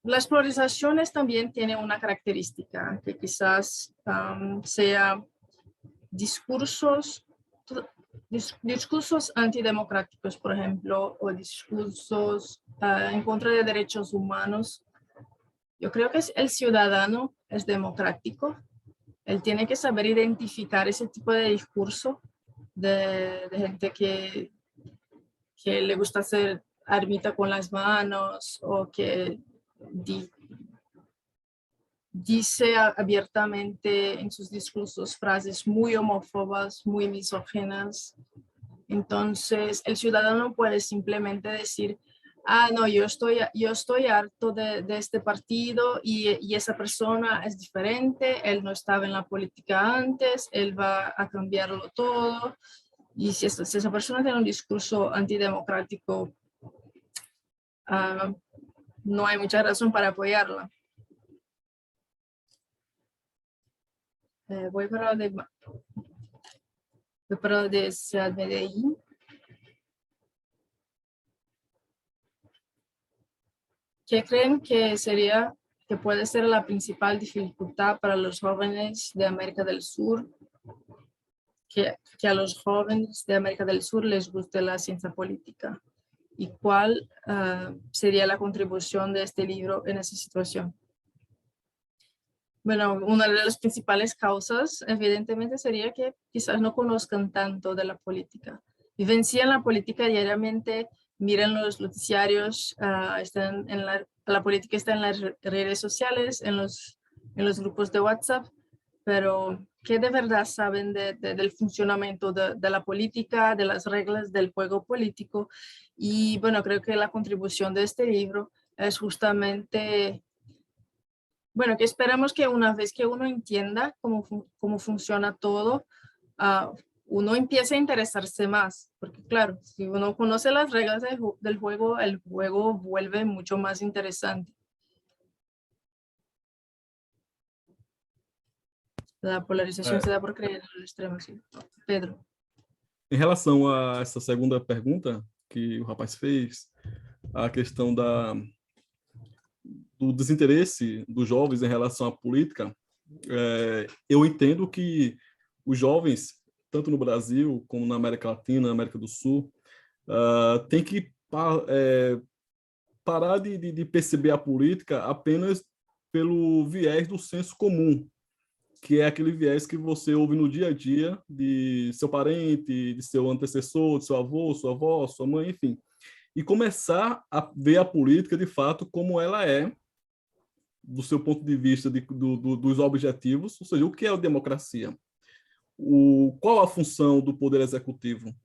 las polarizaciones también tienen una característica que quizás sea discursos antidemocráticos, por ejemplo, o discursos en contra de derechos humanos. Yo creo que el ciudadano es democrático. Él tiene que saber identificar ese tipo de discurso de gente que le gusta hacer armita con las manos o que dice abiertamente en sus discursos frases muy homófobas, muy misóginas. Entonces, el ciudadano puede simplemente decir, No, yo estoy harto de este partido y esa persona es diferente, él no estaba en la política antes, él va a cambiarlo todo. Y si esa persona tiene un discurso antidemocrático, no hay mucha razón para apoyarla. Voy para la de Ciudad de Medellín. ¿Qué creen que puede ser la principal dificultad para los jóvenes de América del Sur? Que a los jóvenes de América del Sur les guste la ciencia política. ¿Y cuál sería la contribución de este libro en esa situación? Bueno, una de las principales causas, evidentemente, sería que quizás no conozcan tanto de la política. Vivencian la política diariamente, miran los noticiarios, la política está en las redes sociales, en los grupos de WhatsApp, pero ¿qué de verdad saben del funcionamiento de la política, de las reglas del juego político? Y bueno, creo que la contribución de este libro es justamente, bueno, que esperamos que una vez que uno entienda cómo funciona todo, uno empiece a interesarse más, porque claro, si uno conoce las reglas del juego, el juego vuelve mucho más interesante. La polarização se dá por creer no extremo, assim. Pedro. Em relação a essa segunda pergunta que o rapaz fez, a questão do desinteresse dos jovens em relação à política, eu entendo que os jovens, tanto no Brasil como na América Latina, na América do Sul, têm que parar de perceber a política apenas pelo viés do senso comum, que é aquele viés que você ouve no dia a dia de seu parente, de seu antecessor, de seu avô, sua avó, sua mãe, enfim. E começar a ver a política, de fato, como ela é, do seu ponto de vista dos objetivos, ou seja, o que é a democracia? Qual a função do poder executivo?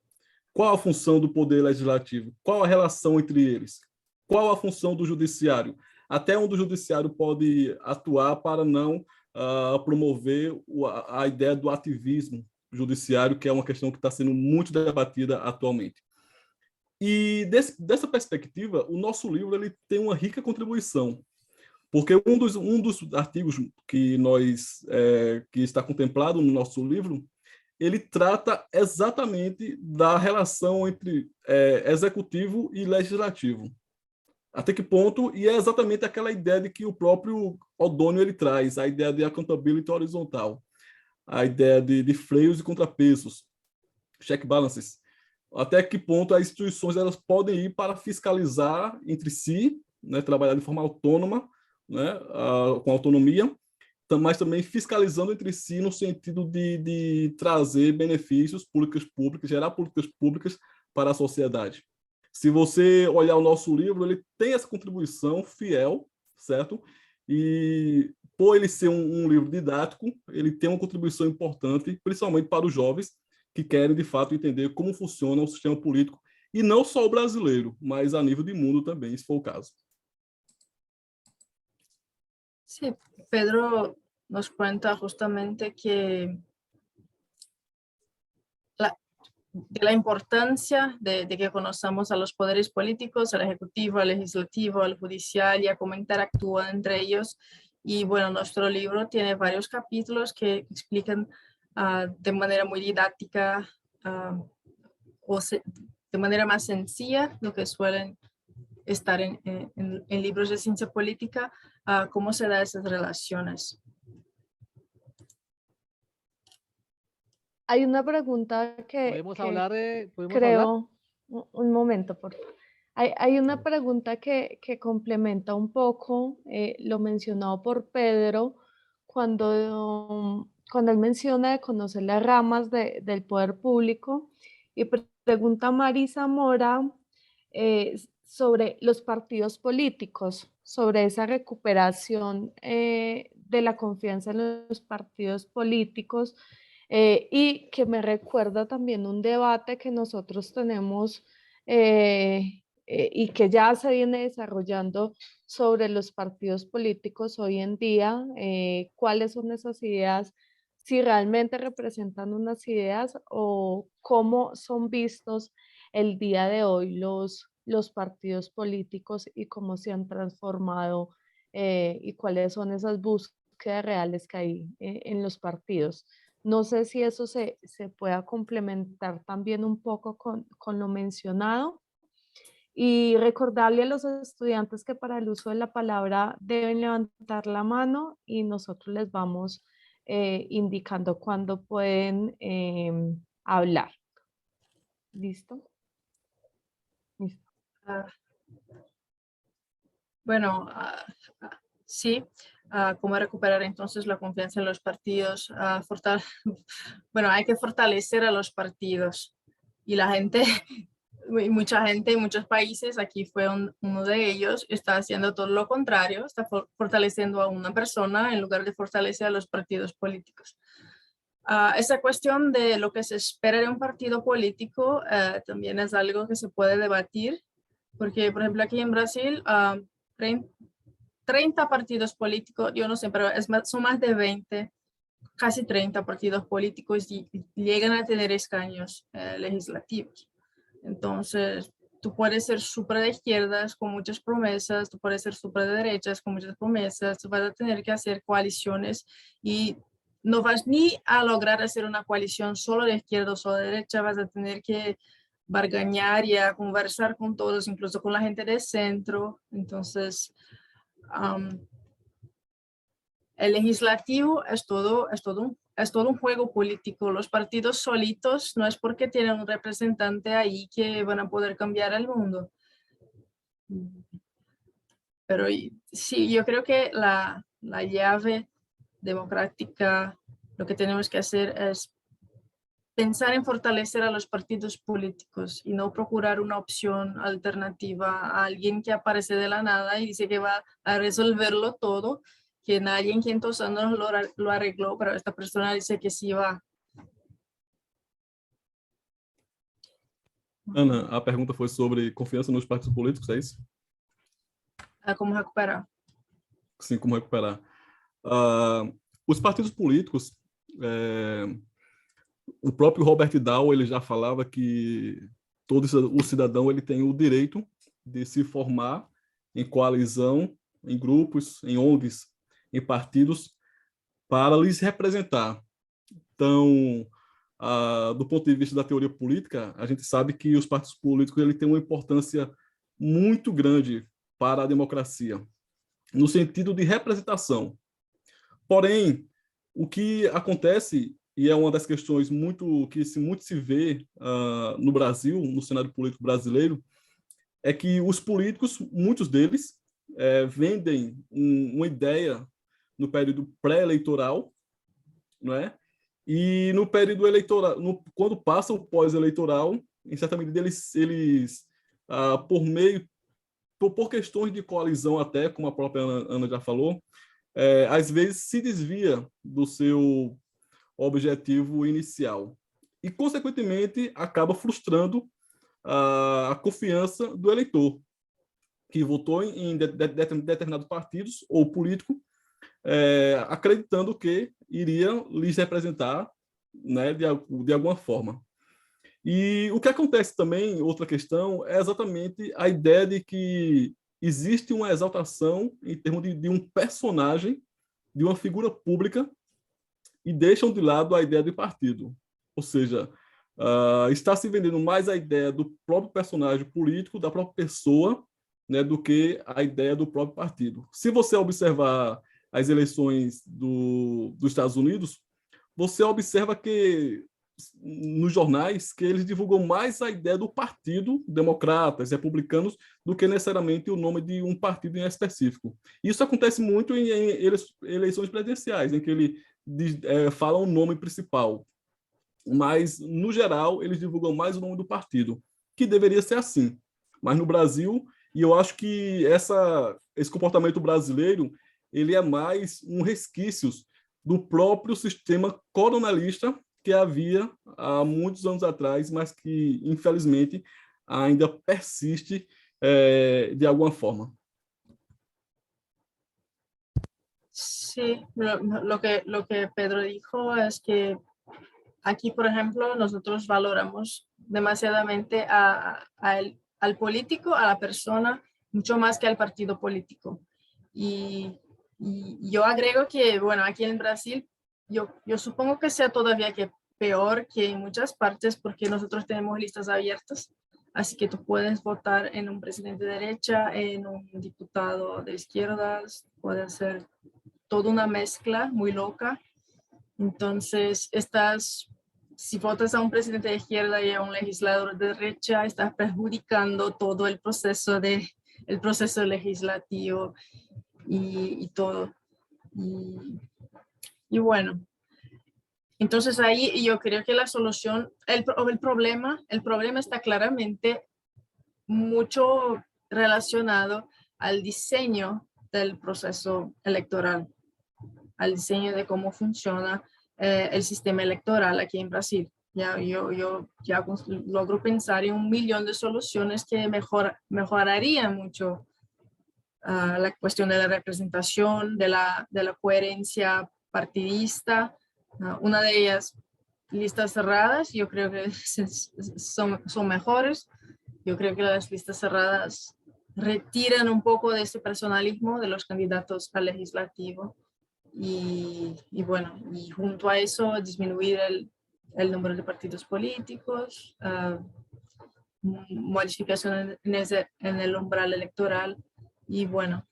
Qual a função do poder legislativo? Qual a relação entre eles? Qual a função do judiciário? Até onde o judiciário pode atuar para não promover a ideia do ativismo judiciário, que é uma questão que está sendo muito debatida atualmente. E dessa perspectiva, o nosso livro ele tem uma rica contribuição, porque um dos artigos que que está contemplado no nosso livro, ele trata exatamente da relação entre executivo e legislativo. Até que ponto, e é exatamente aquela ideia de que o próprio O'Donnell ele traz, a ideia de accountability horizontal, a ideia de freios e contrapesos, check balances. Até que ponto as instituições elas podem ir para fiscalizar entre si, né, trabalhar de forma autônoma, né, com autonomia, mas também fiscalizando entre si no sentido de trazer benefícios, políticas públicas, gerar políticas públicas para a sociedade. Se você olhar o nosso livro, ele tem essa contribuição fiel, certo? E por ele ser um livro didático, ele tem uma contribuição importante, principalmente para os jovens que querem, de fato, entender como funciona o sistema político, e não só o brasileiro, mas a nível de mundo também, se for o caso. Sí, Pedro nos cuenta justamente de la importancia de que conozcamos a los poderes políticos, al ejecutivo, al legislativo, al judicial y a cómo interactúan entre ellos. Y bueno, nuestro libro tiene varios capítulos que explican de manera muy didáctica de manera más sencilla lo que suelen estar en libros de ciencia política, cómo se dan esas relaciones. Hay una pregunta ¿Podemos hablar? creo, un momento, por favor. Hay una pregunta que complementa un poco lo mencionado por Pedro cuando él menciona de conocer las ramas del poder público, y pregunta a Mari Zamora sobre los partidos políticos, sobre esa recuperación de la confianza en los partidos políticos. Y que me recuerda también un debate que nosotros tenemos y que ya se viene desarrollando sobre los partidos políticos hoy en día, cuáles son esas ideas, si realmente representan unas ideas o cómo son vistos el día de hoy los partidos políticos y cómo se han transformado y cuáles son esas búsquedas reales que hay en los partidos. No sé si eso se pueda complementar también un poco con lo mencionado y recordarle a los estudiantes que para el uso de la palabra deben levantar la mano y nosotros les vamos indicando cuándo pueden hablar. ¿Listo? Listo. Ah, bueno, sí. ¿Cómo recuperar entonces la confianza en los partidos? Bueno, hay que fortalecer a los partidos y la gente, mucha gente en muchos países, aquí fue uno de ellos, está haciendo todo lo contrario, está fortaleciendo a una persona en lugar de fortalecer a los partidos políticos. Esa cuestión de lo que se espera de un partido político también es algo que se puede debatir, porque por ejemplo aquí en Brasil 30 partidos políticos, yo no sé, pero son más de 20, casi 30 partidos políticos y llegan a tener escaños legislativos. Entonces, tú puedes ser súper de izquierdas con muchas promesas, tú puedes ser súper de derechas con muchas promesas, tú vas a tener que hacer coaliciones y no vas ni a lograr hacer una coalición solo de izquierda o solo de derecha, vas a tener que bargañar y a conversar con todos, incluso con la gente de centro. Entonces, el legislativo es todo un juego político. Los partidos solitos no es porque tienen un representante ahí que van a poder cambiar el mundo. Pero sí, yo creo que la llave democrática, lo que tenemos que hacer es pensar en fortalecer a los partidos políticos y no procurar una opción alternativa a alguien que aparece de la nada y dice que va a resolverlo todo, que nadie en 500 años lo arregló, pero esta persona dice que sí va. Ana, a pergunta foi sobre confiança nos partidos políticos, é isso? ¿Cómo recuperar? Sim, como recuperar. Os partidos políticos, o próprio Robert Dahl, ele já falava que todo o cidadão ele tem o direito de se formar em coalizão, em grupos, em ONGs, em partidos, para lhes representar. Então, do ponto de vista da teoria política, a gente sabe que os partidos políticos ele têm uma importância muito grande para a democracia, no sentido de representação. Porém, o que acontece, e é uma das questões muito se vê no Brasil, no cenário político brasileiro, é que os políticos, muitos deles, vendem uma ideia no período pré-eleitoral, não é? E no período eleitoral, quando passa o pós-eleitoral, em certa medida eles por questões de coalizão até, como a própria Ana já falou, às vezes se desvia do seu objetivo inicial e, consequentemente, acaba frustrando a confiança do eleitor que votou em determinados partidos ou político, acreditando que iria lhes representar, né, de alguma forma. E o que acontece também, outra questão, é exatamente a ideia de que existe uma exaltação em termos de um personagem, de uma figura pública, e deixam de lado a ideia de partido. Ou seja, está se vendendo mais a ideia do próprio personagem político, da própria pessoa, né, do que a ideia do próprio partido. Se você observar as eleições dos Estados Unidos, você observa que nos jornais que eles divulgam mais a ideia do partido, democratas, republicanos, do que necessariamente o nome de um partido em específico. Isso acontece muito em eleições presidenciais, em que ele fala o nome principal, mas, no geral, eles divulgam mais o nome do partido, que deveria ser assim. Mas no Brasil, e eu acho que esse comportamento brasileiro, ele é mais um resquício do próprio sistema coronelista que havia há muitos anos atrás, mas que, infelizmente, ainda persiste de alguma forma. Sí, lo que Pedro dijo es que aquí, por ejemplo, nosotros valoramos demasiadamente al político, a la persona, mucho más que al partido político. Y yo agrego que, bueno, aquí en Brasil, yo supongo que sea todavía que peor que en muchas partes porque nosotros tenemos listas abiertas. Así que tú puedes votar en un presidente de derecha, en un diputado de izquierdas, puede ser toda una mezcla muy loca. Entonces, si votas a un presidente de izquierda y a un legislador de derecha, estás perjudicando todo el proceso legislativo y todo. Y, y bueno, entonces ahí yo creo que la solución, el problema está claramente mucho relacionado al diseño del proceso electoral, al diseño de cómo funciona el sistema electoral aquí en Brasil. Yo ya logro pensar en 1.000.000 de soluciones que mejorarían mucho la cuestión de la representación, de la coherencia partidista. Una de ellas, listas cerradas, yo creo que son mejores. Yo creo que las listas cerradas retiran un poco de ese personalismo de los candidatos al legislativo y bueno, y junto a eso disminuir el número de partidos políticos, modificaciones en el umbral electoral y bueno,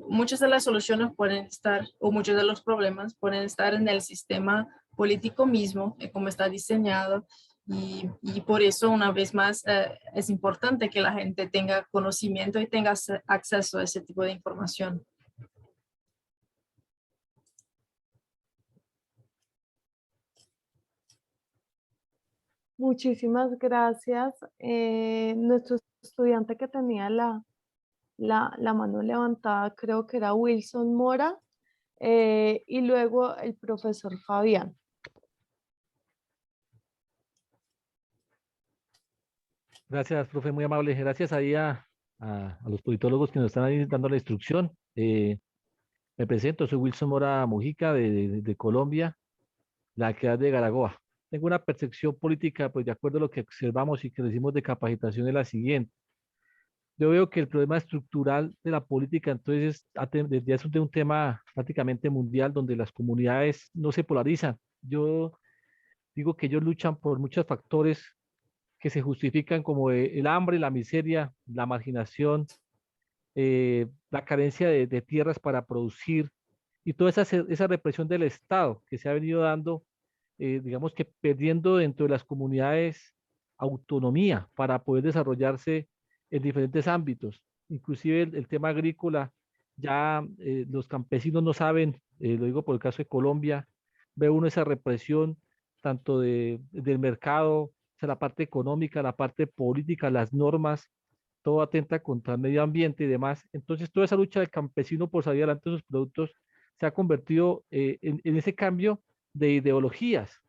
muchas de las soluciones pueden estar, o muchos de los problemas pueden estar en el sistema político mismo, cómo está diseñado y por eso una vez más es importante que la gente tenga conocimiento y tenga acceso a ese tipo de información. Muchísimas gracias. Nuestro estudiante que tenía la mano levantada, creo que era Wilson Mora, y luego el profesor Fabián. Gracias, profe, muy amable. Gracias ahí a los politólogos que nos están ahí dando la instrucción. Me presento, soy Wilson Mora Mujica de Colombia, la ciudad de Garagoa. Tengo una percepción política, pues de acuerdo a lo que observamos y que decimos de capacitación es la siguiente. Yo veo que el problema estructural de la política, entonces, desde es un tema prácticamente mundial donde las comunidades no se polarizan. Yo digo que ellos luchan por muchos factores que se justifican como el hambre, la miseria, la marginación, la carencia de tierras para producir y toda esa represión del Estado que se ha venido dando, digamos que perdiendo dentro de las comunidades autonomía para poder desarrollarse en diferentes ámbitos. Inclusive el tema agrícola, ya los campesinos no saben, lo digo por el caso de Colombia, ve uno esa represión tanto del mercado, o sea, la parte económica, la parte política, las normas, todo atenta contra el medio ambiente y demás. Entonces, toda esa lucha del campesino por salir adelante de sus productos se ha convertido en ese cambio de ideologías.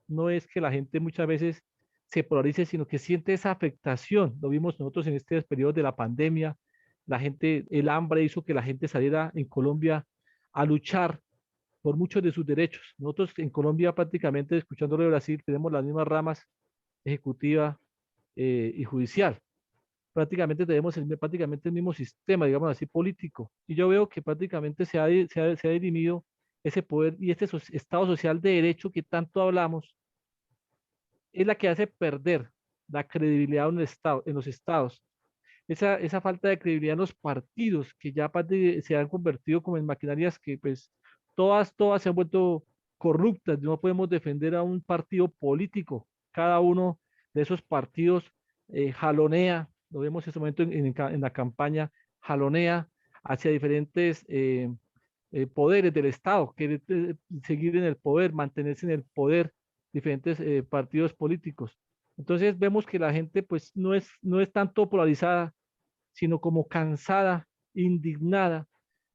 No es que la gente muchas veces se polarice, sino que siente esa afectación. Lo vimos nosotros en este periodo de la pandemia. La gente, el hambre hizo que la gente saliera en Colombia a luchar por muchos de sus derechos. Nosotros en Colombia prácticamente, escuchándolo de Brasil, tenemos las mismas ramas ejecutiva y judicial. Prácticamente el mismo sistema, digamos así, político. Y yo veo que prácticamente se ha dirimido ese poder y este Estado social de derecho que tanto hablamos, es la que hace perder la credibilidad en el Estado, en los estados. Esa falta de credibilidad en los partidos que ya se han convertido como en maquinarias que pues todas se han vuelto corruptas. No podemos defender a un partido político. Cada uno de esos partidos jalonea, lo vemos en este momento en la campaña, jalonea hacia diferentes poderes del Estado, quiere seguir en el poder, mantenerse en el poder, diferentes partidos políticos. Entonces vemos que la gente pues no es tanto polarizada, sino como cansada, indignada,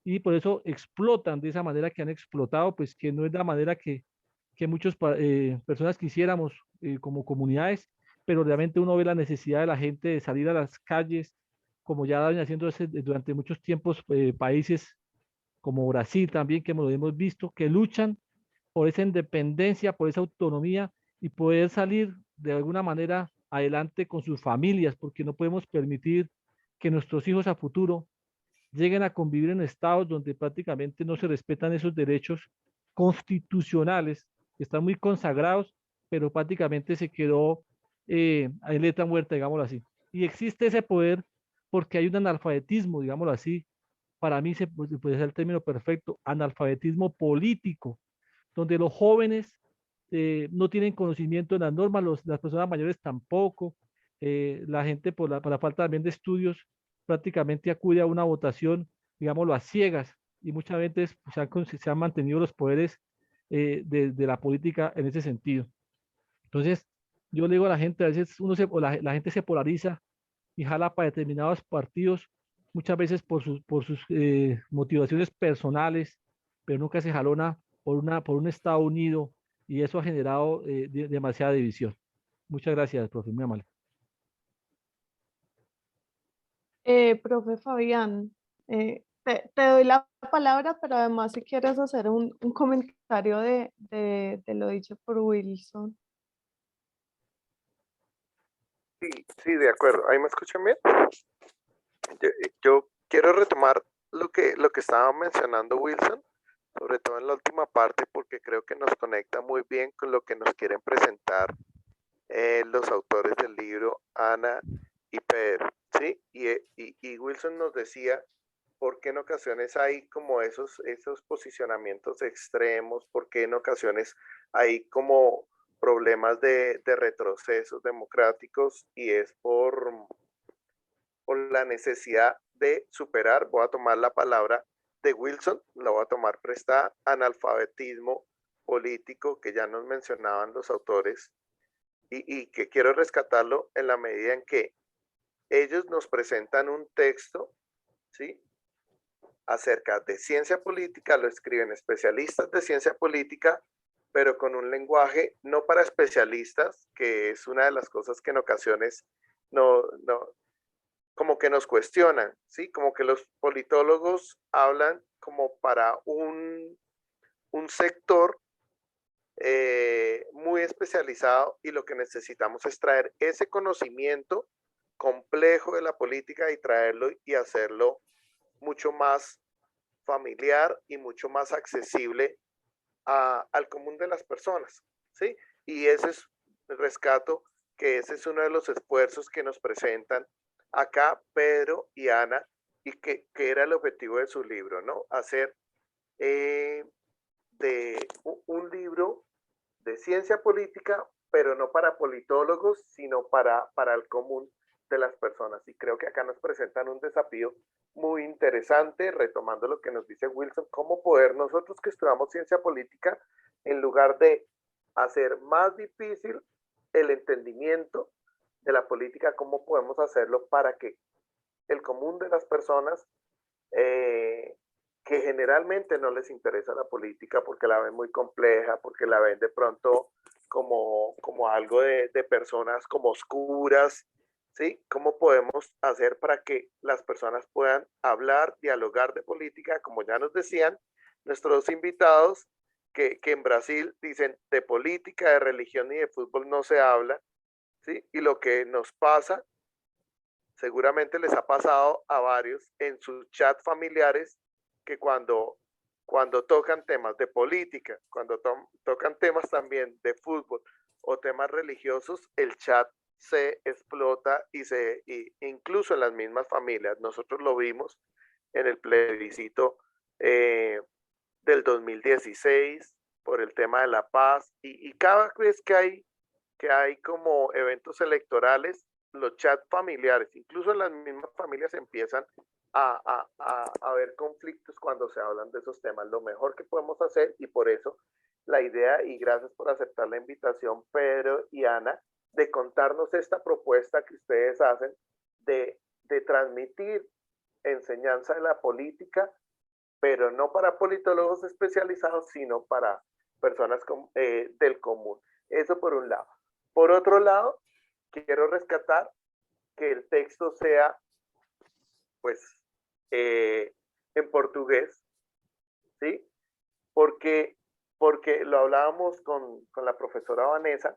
y por eso explotan de esa manera que han explotado, pues que no es la manera que muchas personas quisiéramos como comunidades, pero realmente uno ve la necesidad de la gente de salir a las calles, como ya vienen haciendo durante muchos tiempos países como Brasil también, que lo hemos visto, que luchan por esa independencia, por esa autonomía y poder salir de alguna manera adelante con sus familias, porque no podemos permitir que nuestros hijos a futuro lleguen a convivir en estados donde prácticamente no se respetan esos derechos constitucionales que están muy consagrados, pero prácticamente se quedó en letra muerta, digámoslo así. Y existe ese poder porque hay un analfabetismo, digámoslo así, para mí se puede ser el término perfecto, analfabetismo político, donde los jóvenes no tienen conocimiento de las normas, las personas mayores tampoco, la gente por la falta también de estudios prácticamente acude a una votación, digámoslo, a ciegas, y muchas veces pues, se han mantenido los poderes de la política en ese sentido. Entonces, yo le digo a la gente, a veces la gente se polariza y jala para determinados partidos, muchas veces por sus motivaciones personales, pero nunca se jalona por un Estado unido y eso ha generado demasiada división. Muchas gracias, profe, muy amable. Profe Fabián, te doy la palabra, pero además si quieres hacer un comentario de lo dicho por Wilson. Sí, sí, de acuerdo. ¿Ahí me escuchan bien? Yo quiero retomar lo que estaba mencionando Wilson, sobre todo en la última parte, porque creo que nos conecta muy bien con lo que nos quieren presentar los autores del libro, Ana y Pedro, ¿sí? Y Wilson nos decía por qué en ocasiones hay como esos posicionamientos extremos, por qué en ocasiones hay como problemas de retrocesos democráticos, y es por la necesidad de superar, voy a tomar la palabra de Wilson, la voy a tomar prestada, analfabetismo político, que ya nos mencionaban los autores, y que quiero rescatarlo en la medida en que ellos nos presentan un texto, ¿sí?, acerca de ciencia política, lo escriben especialistas de ciencia política, pero con un lenguaje no para especialistas, que es una de las cosas que en ocasiones como que nos cuestionan, ¿sí? Como que los politólogos hablan como para un sector muy especializado, y lo que necesitamos es traer ese conocimiento complejo de la política y traerlo y hacerlo mucho más familiar y mucho más accesible al común de las personas, ¿sí? Y ese es el rescato, que ese es uno de los esfuerzos que nos presentan acá Pedro y Ana, y que era el objetivo de su libro, ¿no? Hacer de un libro de ciencia política, pero no para politólogos, sino para el común de las personas. Y creo que acá nos presentan un desafío muy interesante, retomando lo que nos dice Wilson, cómo poder nosotros que estudiamos ciencia política, en lugar de hacer más difícil el entendimiento de la política, cómo podemos hacerlo para que el común de las personas, que generalmente no les interesa la política porque la ven muy compleja, porque la ven de pronto como algo de personas como oscuras, ¿sí? ¿Cómo podemos hacer para que las personas puedan hablar, dialogar de política? Como ya nos decían nuestros invitados, que en Brasil dicen de política, de religión y de fútbol no se habla, ¿sí? Y lo que nos pasa, seguramente les ha pasado a varios en sus chats familiares, que cuando tocan temas de política, cuando tocan temas también de fútbol o temas religiosos, el chat se explota y incluso en las mismas familias. Nosotros lo vimos en el plebiscito del 2016 por el tema de la paz, y cada vez que hay como eventos electorales, los chats familiares, incluso en las mismas familias, empiezan a haber conflictos cuando se hablan de esos temas. Lo mejor que podemos hacer, y por eso la idea, y gracias por aceptar la invitación, Pedro y Ana, de contarnos esta propuesta que ustedes hacen de transmitir enseñanza de la política, pero no para politólogos especializados, sino para personas del común. Eso por un lado. Por otro lado, quiero rescatar que el texto sea pues, en portugués, ¿sí? Porque lo hablábamos con la profesora Vanessa,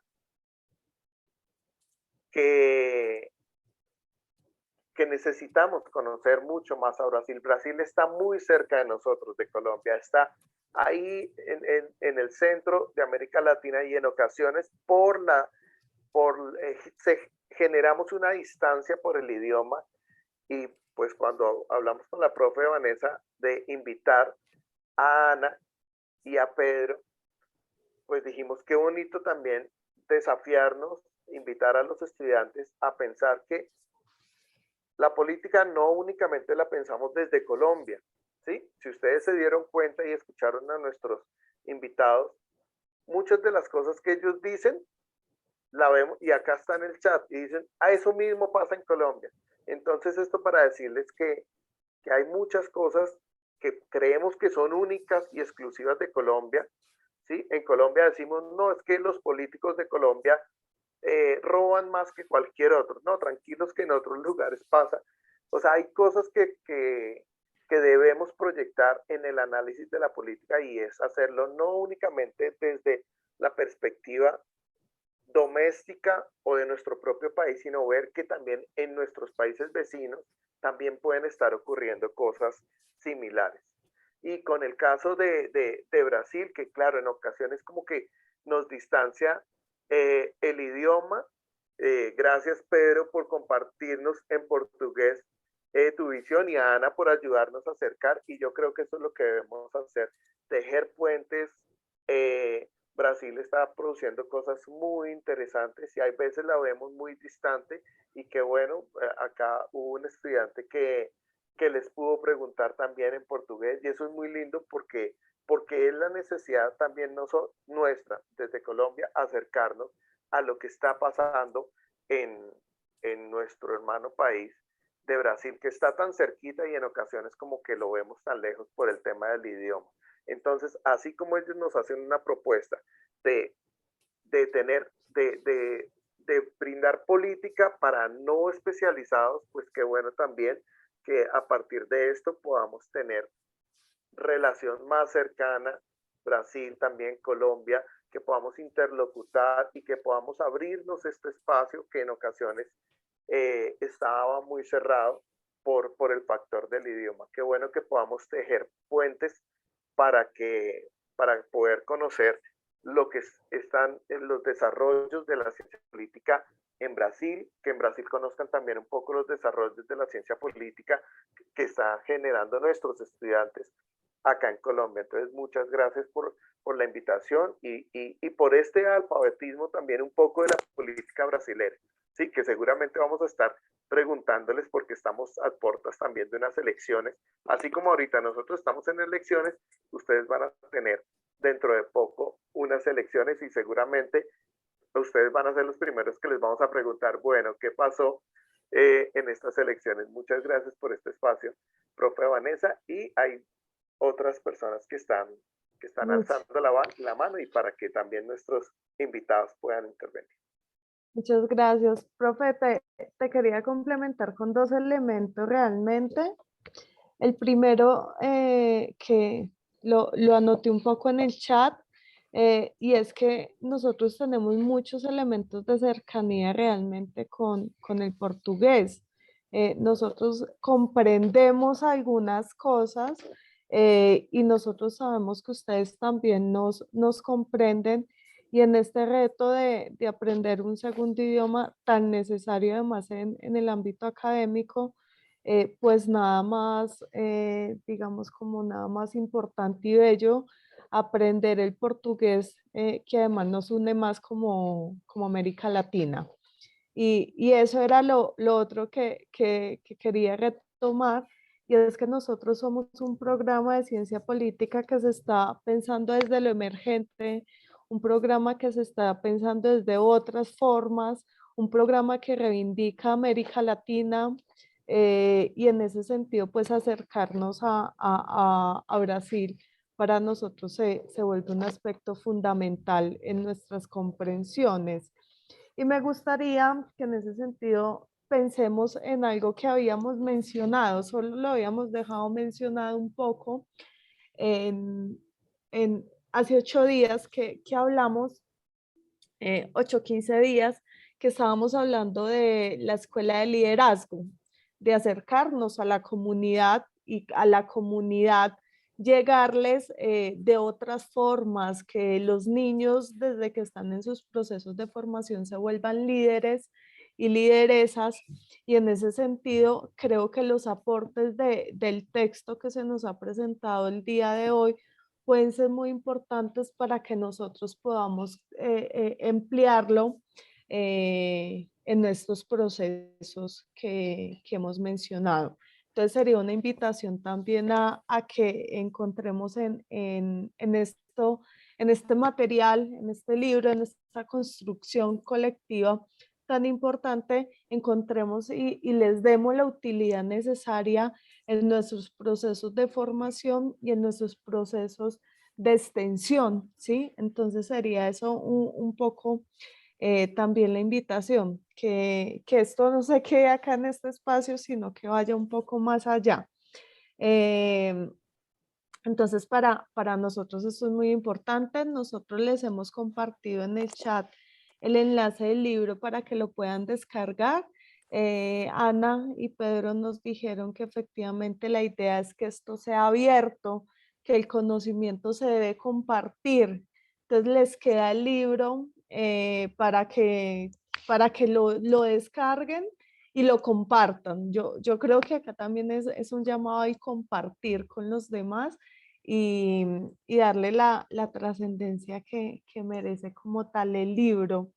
que necesitamos conocer mucho más a Brasil. Brasil está muy cerca de nosotros, de Colombia, está ahí en el centro de América Latina y en ocasiones generamos una distancia por el idioma y pues cuando hablamos con la profe Vanessa de invitar a Ana y a Pedro, pues dijimos qué bonito también desafiarnos, invitar a los estudiantes a pensar que la política no únicamente la pensamos desde Colombia, ¿sí? Si ustedes se dieron cuenta y escucharon a nuestros invitados, muchas de las cosas que ellos dicen, la vemos y acá está en el chat y dicen, eso mismo pasa en Colombia. Entonces esto para decirles que hay muchas cosas que creemos que son únicas y exclusivas de Colombia, ¿sí? En Colombia decimos, no, es que los políticos de Colombia roban más que cualquier otro. No, tranquilos que en otros lugares pasa. O sea, hay cosas que debemos proyectar en el análisis de la política y es hacerlo no únicamente desde la perspectiva doméstica o de nuestro propio país, sino ver que también en nuestros países vecinos también pueden estar ocurriendo cosas similares. Y con el caso de Brasil, que claro, en ocasiones como que nos distancia el idioma. Gracias, Pedro, por compartirnos en portugués tu visión y a Ana por ayudarnos a acercar. Y yo creo que eso es lo que debemos hacer, tejer puentes. Brasil está produciendo cosas muy interesantes y hay veces la vemos muy distante y que bueno, acá hubo un estudiante que les pudo preguntar también en portugués y eso es muy lindo porque es la necesidad también nuestra desde Colombia acercarnos a lo que está pasando en nuestro hermano país de Brasil, que está tan cerquita y en ocasiones como que lo vemos tan lejos por el tema del idioma. Entonces, así como ellos nos hacen una propuesta de brindar política para no especializados, pues qué bueno también que a partir de esto podamos tener relación más cercana, Brasil, también Colombia, que podamos interlocutar y que podamos abrirnos este espacio que en ocasiones estaba muy cerrado por el factor del idioma. Qué bueno que podamos tejer puentes para poder conocer lo que están en los desarrollos de la ciencia política en Brasil, que en Brasil conozcan también un poco los desarrollos de la ciencia política que están generando nuestros estudiantes acá en Colombia. Entonces, muchas gracias por la invitación y por este alfabetismo también un poco de la política brasileña. Sí, que seguramente vamos a estar preguntándoles porque estamos a puertas también de unas elecciones. Así como ahorita nosotros estamos en elecciones, ustedes van a tener dentro de poco unas elecciones y seguramente ustedes van a ser los primeros que les vamos a preguntar, bueno, ¿qué pasó en estas elecciones? Muchas gracias por este espacio, profe Vanessa, y hay otras personas que están alzando la mano y para que también nuestros invitados puedan intervenir. Muchas gracias, profe. Te quería complementar con dos elementos realmente. El primero, que lo anoté un poco en el chat, y es que nosotros tenemos muchos elementos de cercanía realmente con el portugués. Nosotros comprendemos algunas cosas y nosotros sabemos que ustedes también nos comprenden. Y en este reto de aprender un segundo idioma tan necesario además en el ámbito académico, pues nada más, digamos como nada más importante y bello, aprender el portugués, que además nos une más como América Latina. Y eso era lo otro que quería retomar, y es que nosotros somos un programa de ciencia política que se está pensando desde lo emergente, un programa que se está pensando desde otras formas, un programa que reivindica América Latina, y en ese sentido, pues acercarnos a Brasil para nosotros se vuelve un aspecto fundamental en nuestras comprensiones. Y me gustaría que en ese sentido pensemos en algo que habíamos mencionado, solo lo habíamos dejado mencionado un poco hace 8 días que hablamos, 8 o 15 días, que estábamos hablando de la escuela de liderazgo, de acercarnos a la comunidad y a la comunidad llegarles de otras formas, que los niños desde que están en sus procesos de formación se vuelvan líderes y lideresas, y en ese sentido creo que los aportes del texto que se nos ha presentado el día de hoy pueden ser muy importantes para que nosotros podamos emplearlo en estos procesos que hemos mencionado. Entonces sería una invitación también a que encontremos en este material, en este libro, en esta construcción colectiva tan importante, encontremos y les demos la utilidad necesaria en nuestros procesos de formación y en nuestros procesos de extensión, ¿sí? Entonces sería eso un poco también la invitación, que esto no se quede acá en este espacio, sino que vaya un poco más allá. Entonces, para nosotros esto es muy importante. Nosotros les hemos compartido en el chat el enlace del libro para que lo puedan descargar. Ana y Pedro nos dijeron que efectivamente la idea es que esto sea abierto, que el conocimiento se debe compartir. Entonces les queda el libro para que lo descarguen y lo compartan. Yo creo que acá también es un llamado a compartir con los demás y darle la trascendencia que merece como tal el libro.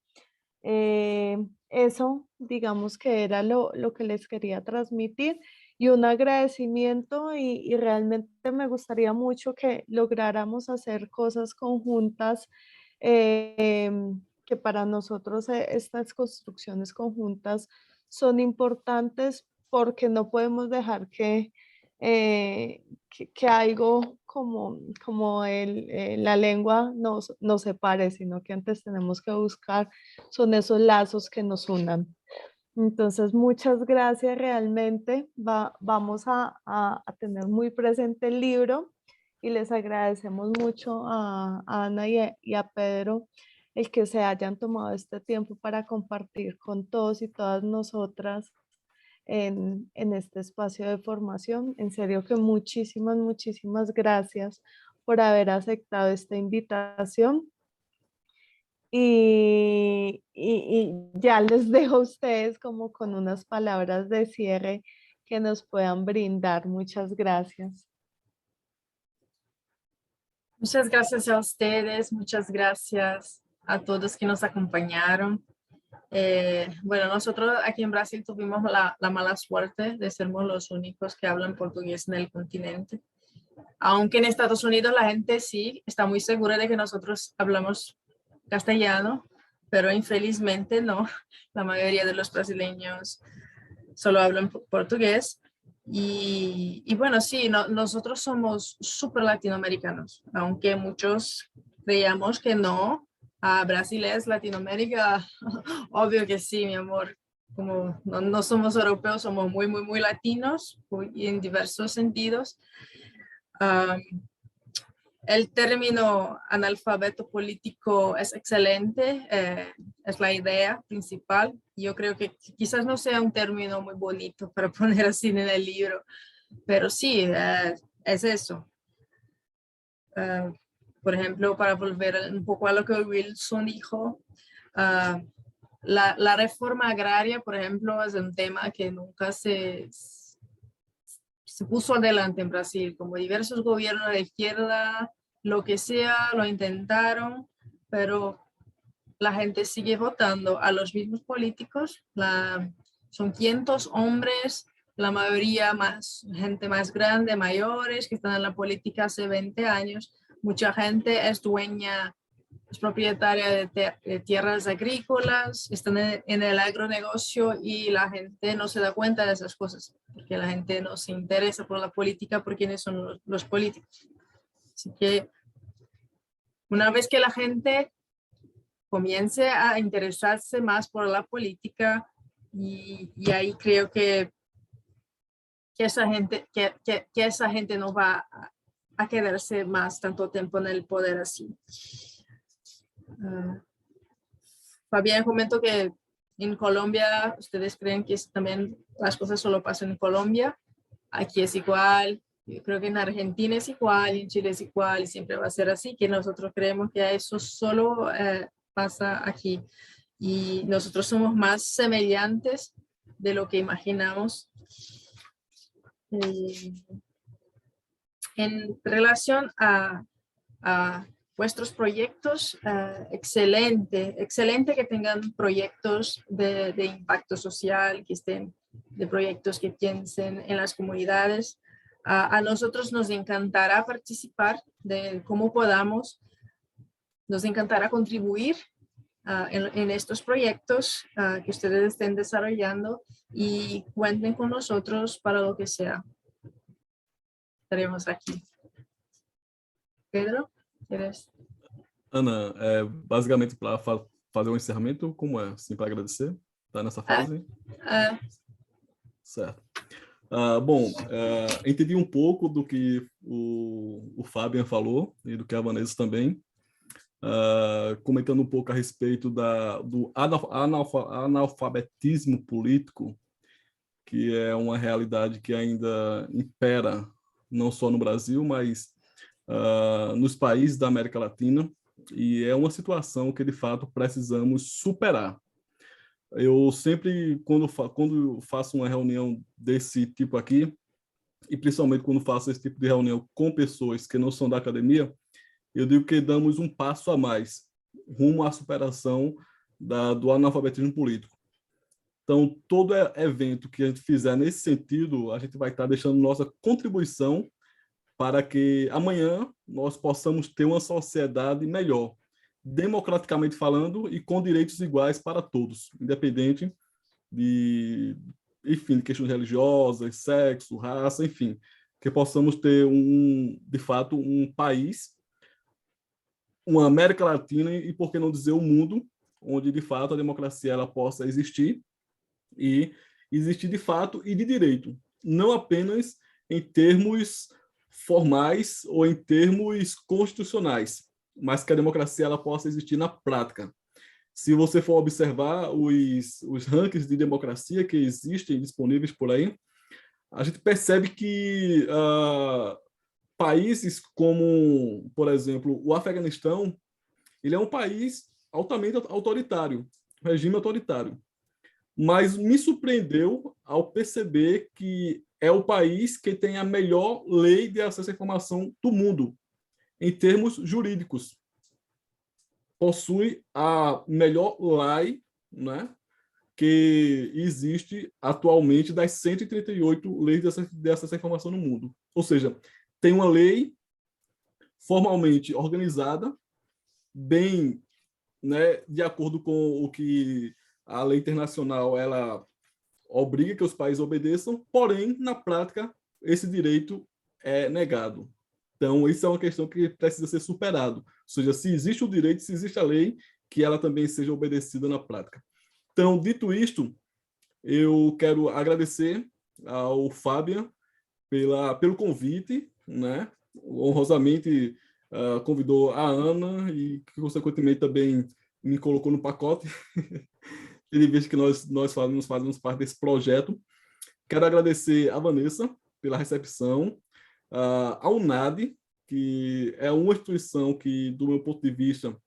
Eso, digamos que era lo que les quería transmitir, y un agradecimiento, y realmente me gustaría mucho que lográramos hacer cosas conjuntas, que para nosotros estas construcciones conjuntas son importantes, porque no podemos dejar que algo como la lengua nos separe, sino que antes tenemos que buscar son esos lazos que nos unan. Entonces, muchas gracias realmente. Vamos a tener muy presente el libro, y les agradecemos mucho a Ana y a Pedro el que se hayan tomado este tiempo para compartir con todos y todas nosotras en este espacio de formación. En serio que muchísimas gracias por haber aceptado esta invitación. Y ya les dejo a ustedes como con unas palabras de cierre que nos puedan brindar. Muchas gracias. Muchas gracias a ustedes, muchas gracias a todos que nos acompañaron. Bueno, nosotros aquí en Brasil tuvimos la mala suerte de ser los únicos que hablan portugués en el continente. Aunque en Estados Unidos la gente sí está muy segura de que nosotros hablamos castellano, pero infelizmente no. La mayoría de los brasileños solo hablan portugués. Y bueno, sí, nosotros somos súper latinoamericanos, aunque muchos creíamos que no. Brasil es Latinoamérica, obvio que sí, mi amor. Como no somos europeos, somos muy latinos y en diversos sentidos. El término analfabeto político es excelente, es la idea principal. Yo creo que quizás no sea un término muy bonito para poner así en el libro, pero sí, es eso. Por ejemplo, para volver un poco a lo que Wilson dijo, la reforma agraria, por ejemplo, es un tema que nunca se puso adelante en Brasil, como diversos gobiernos de izquierda, lo que sea, lo intentaron, pero la gente sigue votando a los mismos políticos. Son 500 hombres, la mayoría gente más grande, mayores, que están en la política hace 20 años. Mucha gente es dueña, es propietaria de tierras agrícolas, están en el agronegocio, y la gente no se da cuenta de esas cosas, porque la gente no se interesa por la política, por quiénes son los políticos. Así que una vez que la gente comience a interesarse más por la política y ahí creo que esa gente no va a quedarse más tanto tiempo en el poder así. Fabián comentó que en Colombia, ¿ustedes creen que también las cosas solo pasan en Colombia? Aquí es igual, yo creo que en Argentina es igual, en Chile es igual, y siempre va a ser así, que nosotros creemos que eso solo pasa aquí. Y nosotros somos más semejantes de lo que imaginamos. En relación a vuestros proyectos, excelente que tengan proyectos de impacto social, que estén de proyectos que piensen en las comunidades. A nosotros nos encantará participar de cómo podamos, nos encantará contribuir en estos proyectos que ustedes estén desarrollando, y cuenten con nosotros para lo que sea. Estaremos aquí. Pedro, ¿quieres? Ana, basicamente para fazer um encerramento, como é? Assim, para agradecer? Tá nessa fase? Certo. Bom, entendi um pouco do que o Fabian falou e do que a Vanessa também, comentando um pouco a respeito do analfabetismo político, que é uma realidade que ainda impera não só no Brasil, mas nos países da América Latina, e é uma situação que, de fato, precisamos superar. Eu sempre, quando faço uma reunião desse tipo aqui, e principalmente quando faço esse tipo de reunião com pessoas que não são da academia, eu digo que damos um passo a mais rumo à superação do analfabetismo político. Então, todo evento que a gente fizer nesse sentido, a gente vai estar deixando nossa contribuição para que amanhã nós possamos ter uma sociedade melhor, democraticamente falando, e com direitos iguais para todos, independente de questões religiosas, sexo, raça, enfim, que possamos ter de fato, um país, uma América Latina e, por que não dizer, o mundo, onde de fato a democracia ela possa existir, e existir de fato e de direito, não apenas em termos formais ou em termos constitucionais, mas que a democracia ela possa existir na prática. Se você for observar os rankings de democracia que existem disponíveis por aí, a gente percebe que países como, por exemplo, o Afeganistão, ele é um país altamente autoritário, regime autoritário. Mas me surpreendeu ao perceber que é o país que tem a melhor lei de acesso à informação do mundo, em termos jurídicos. Possui a melhor lei, né, que existe atualmente das 138 leis de acesso à informação no mundo. Ou seja, tem uma lei formalmente organizada, bem, né, de acordo com o que a lei internacional ela obriga que os países obedeçam, porém, na prática, esse direito é negado. Então, isso é uma questão que precisa ser superado. Ou seja, se existe o direito, se existe a lei, que ela também seja obedecida na prática. Então, dito isto, eu quero agradecer ao Fabian pelo convite, né? Honrosamente convidou a Ana e, consequentemente, também me colocou no pacote. Ele visto que nós fazemos parte desse projeto. Quero agradecer a Vanessa pela recepção, a UNAD, que é uma instituição que, do meu ponto de vista,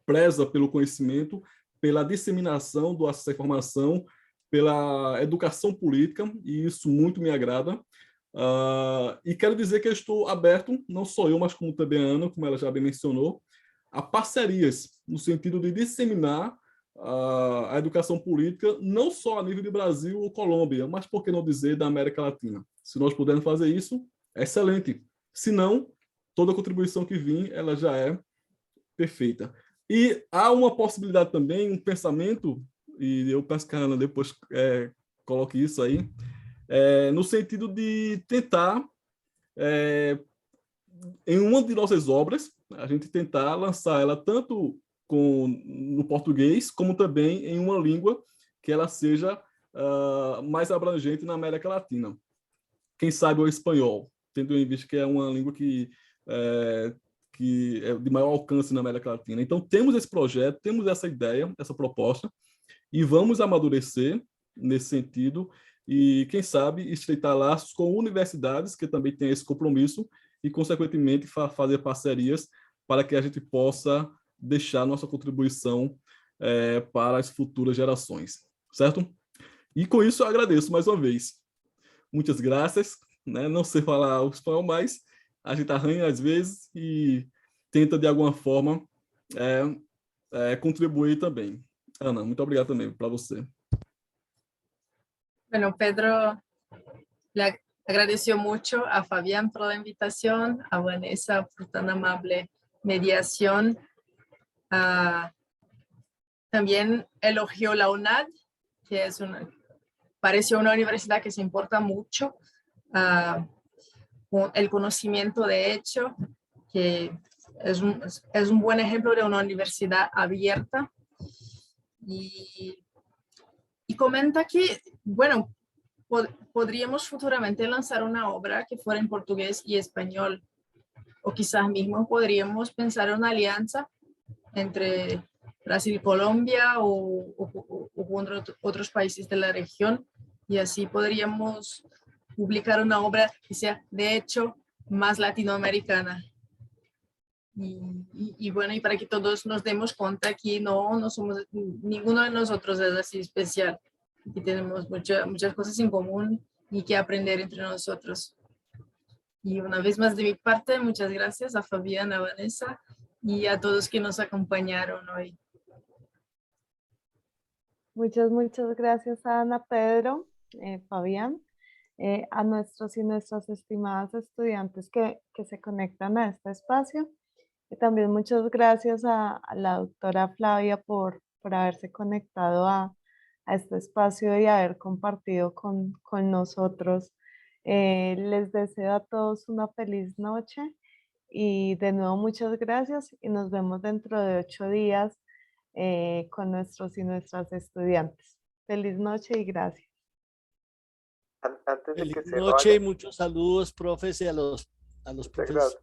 preza pelo conhecimento, pela disseminação do acesso à informação, pela educação política, e isso muito me agrada. E quero dizer que eu estou aberto, não só eu, mas como também a Ana, como ela já bem mencionou, a parcerias, no sentido de disseminar a educação política, não só a nível de Brasil ou Colômbia, mas, por que não dizer, da América Latina. Se nós pudermos fazer isso, é excelente. Se não, toda contribuição que vir, ela já é perfeita. E há uma possibilidade também, um pensamento, e eu peço que a Ana depois coloque isso aí, no sentido de tentar, em uma de nossas obras, a gente tentar lançar ela tanto no português, como também em uma língua que ela seja mais abrangente na América Latina. Quem sabe o espanhol, tendo em vista que é uma língua que é de maior alcance na América Latina. Então, temos esse projeto, temos essa ideia, essa proposta, e vamos amadurecer nesse sentido e, quem sabe, estreitar laços com universidades que também têm esse compromisso e, consequentemente, fazer parcerias para que a gente possa deixar nossa contribuição para as futuras gerações, certo? E com isso eu agradeço mais uma vez. Muitas graças, né? Não sei falar o espanhol, mas a gente arranha às vezes e tenta de alguma forma contribuir também. Ana, muito obrigado também para você. Bueno, Pedro le agradeció mucho a Fabián por la invitación, a Vanessa por tan amable mediación. También elogió la UNAD, que pareció una universidad que se importa mucho el conocimiento de hecho, que es un buen ejemplo de una universidad abierta. Y comenta que, bueno, podríamos futuramente lanzar una obra que fuera en portugués y español, o quizás mismo podríamos pensar en una alianza entre Brasil y Colombia o otros países de la región, y así podríamos publicar una obra que sea de hecho más latinoamericana. Y bueno, y para que todos nos demos cuenta que no somos, ninguno de nosotros es así especial, que tenemos muchas cosas en común y que aprender entre nosotros. Y una vez más de mi parte, muchas gracias a Fabián, a Vanessa y a todos que nos acompañaron hoy. Muchas gracias a Ana, Pedro, Fabián, a nuestros y nuestras estimadas estudiantes que se conectan a este espacio. Y también muchas gracias a la doctora Flavia por haberse conectado a este espacio y haber compartido con nosotros. Les deseo a todos una feliz noche y de nuevo muchas gracias y nos vemos dentro de 8 días con nuestros y nuestras estudiantes. Feliz noche y gracias. Antes de Feliz que se noche vaya, y muchos saludos, profes, y a los profes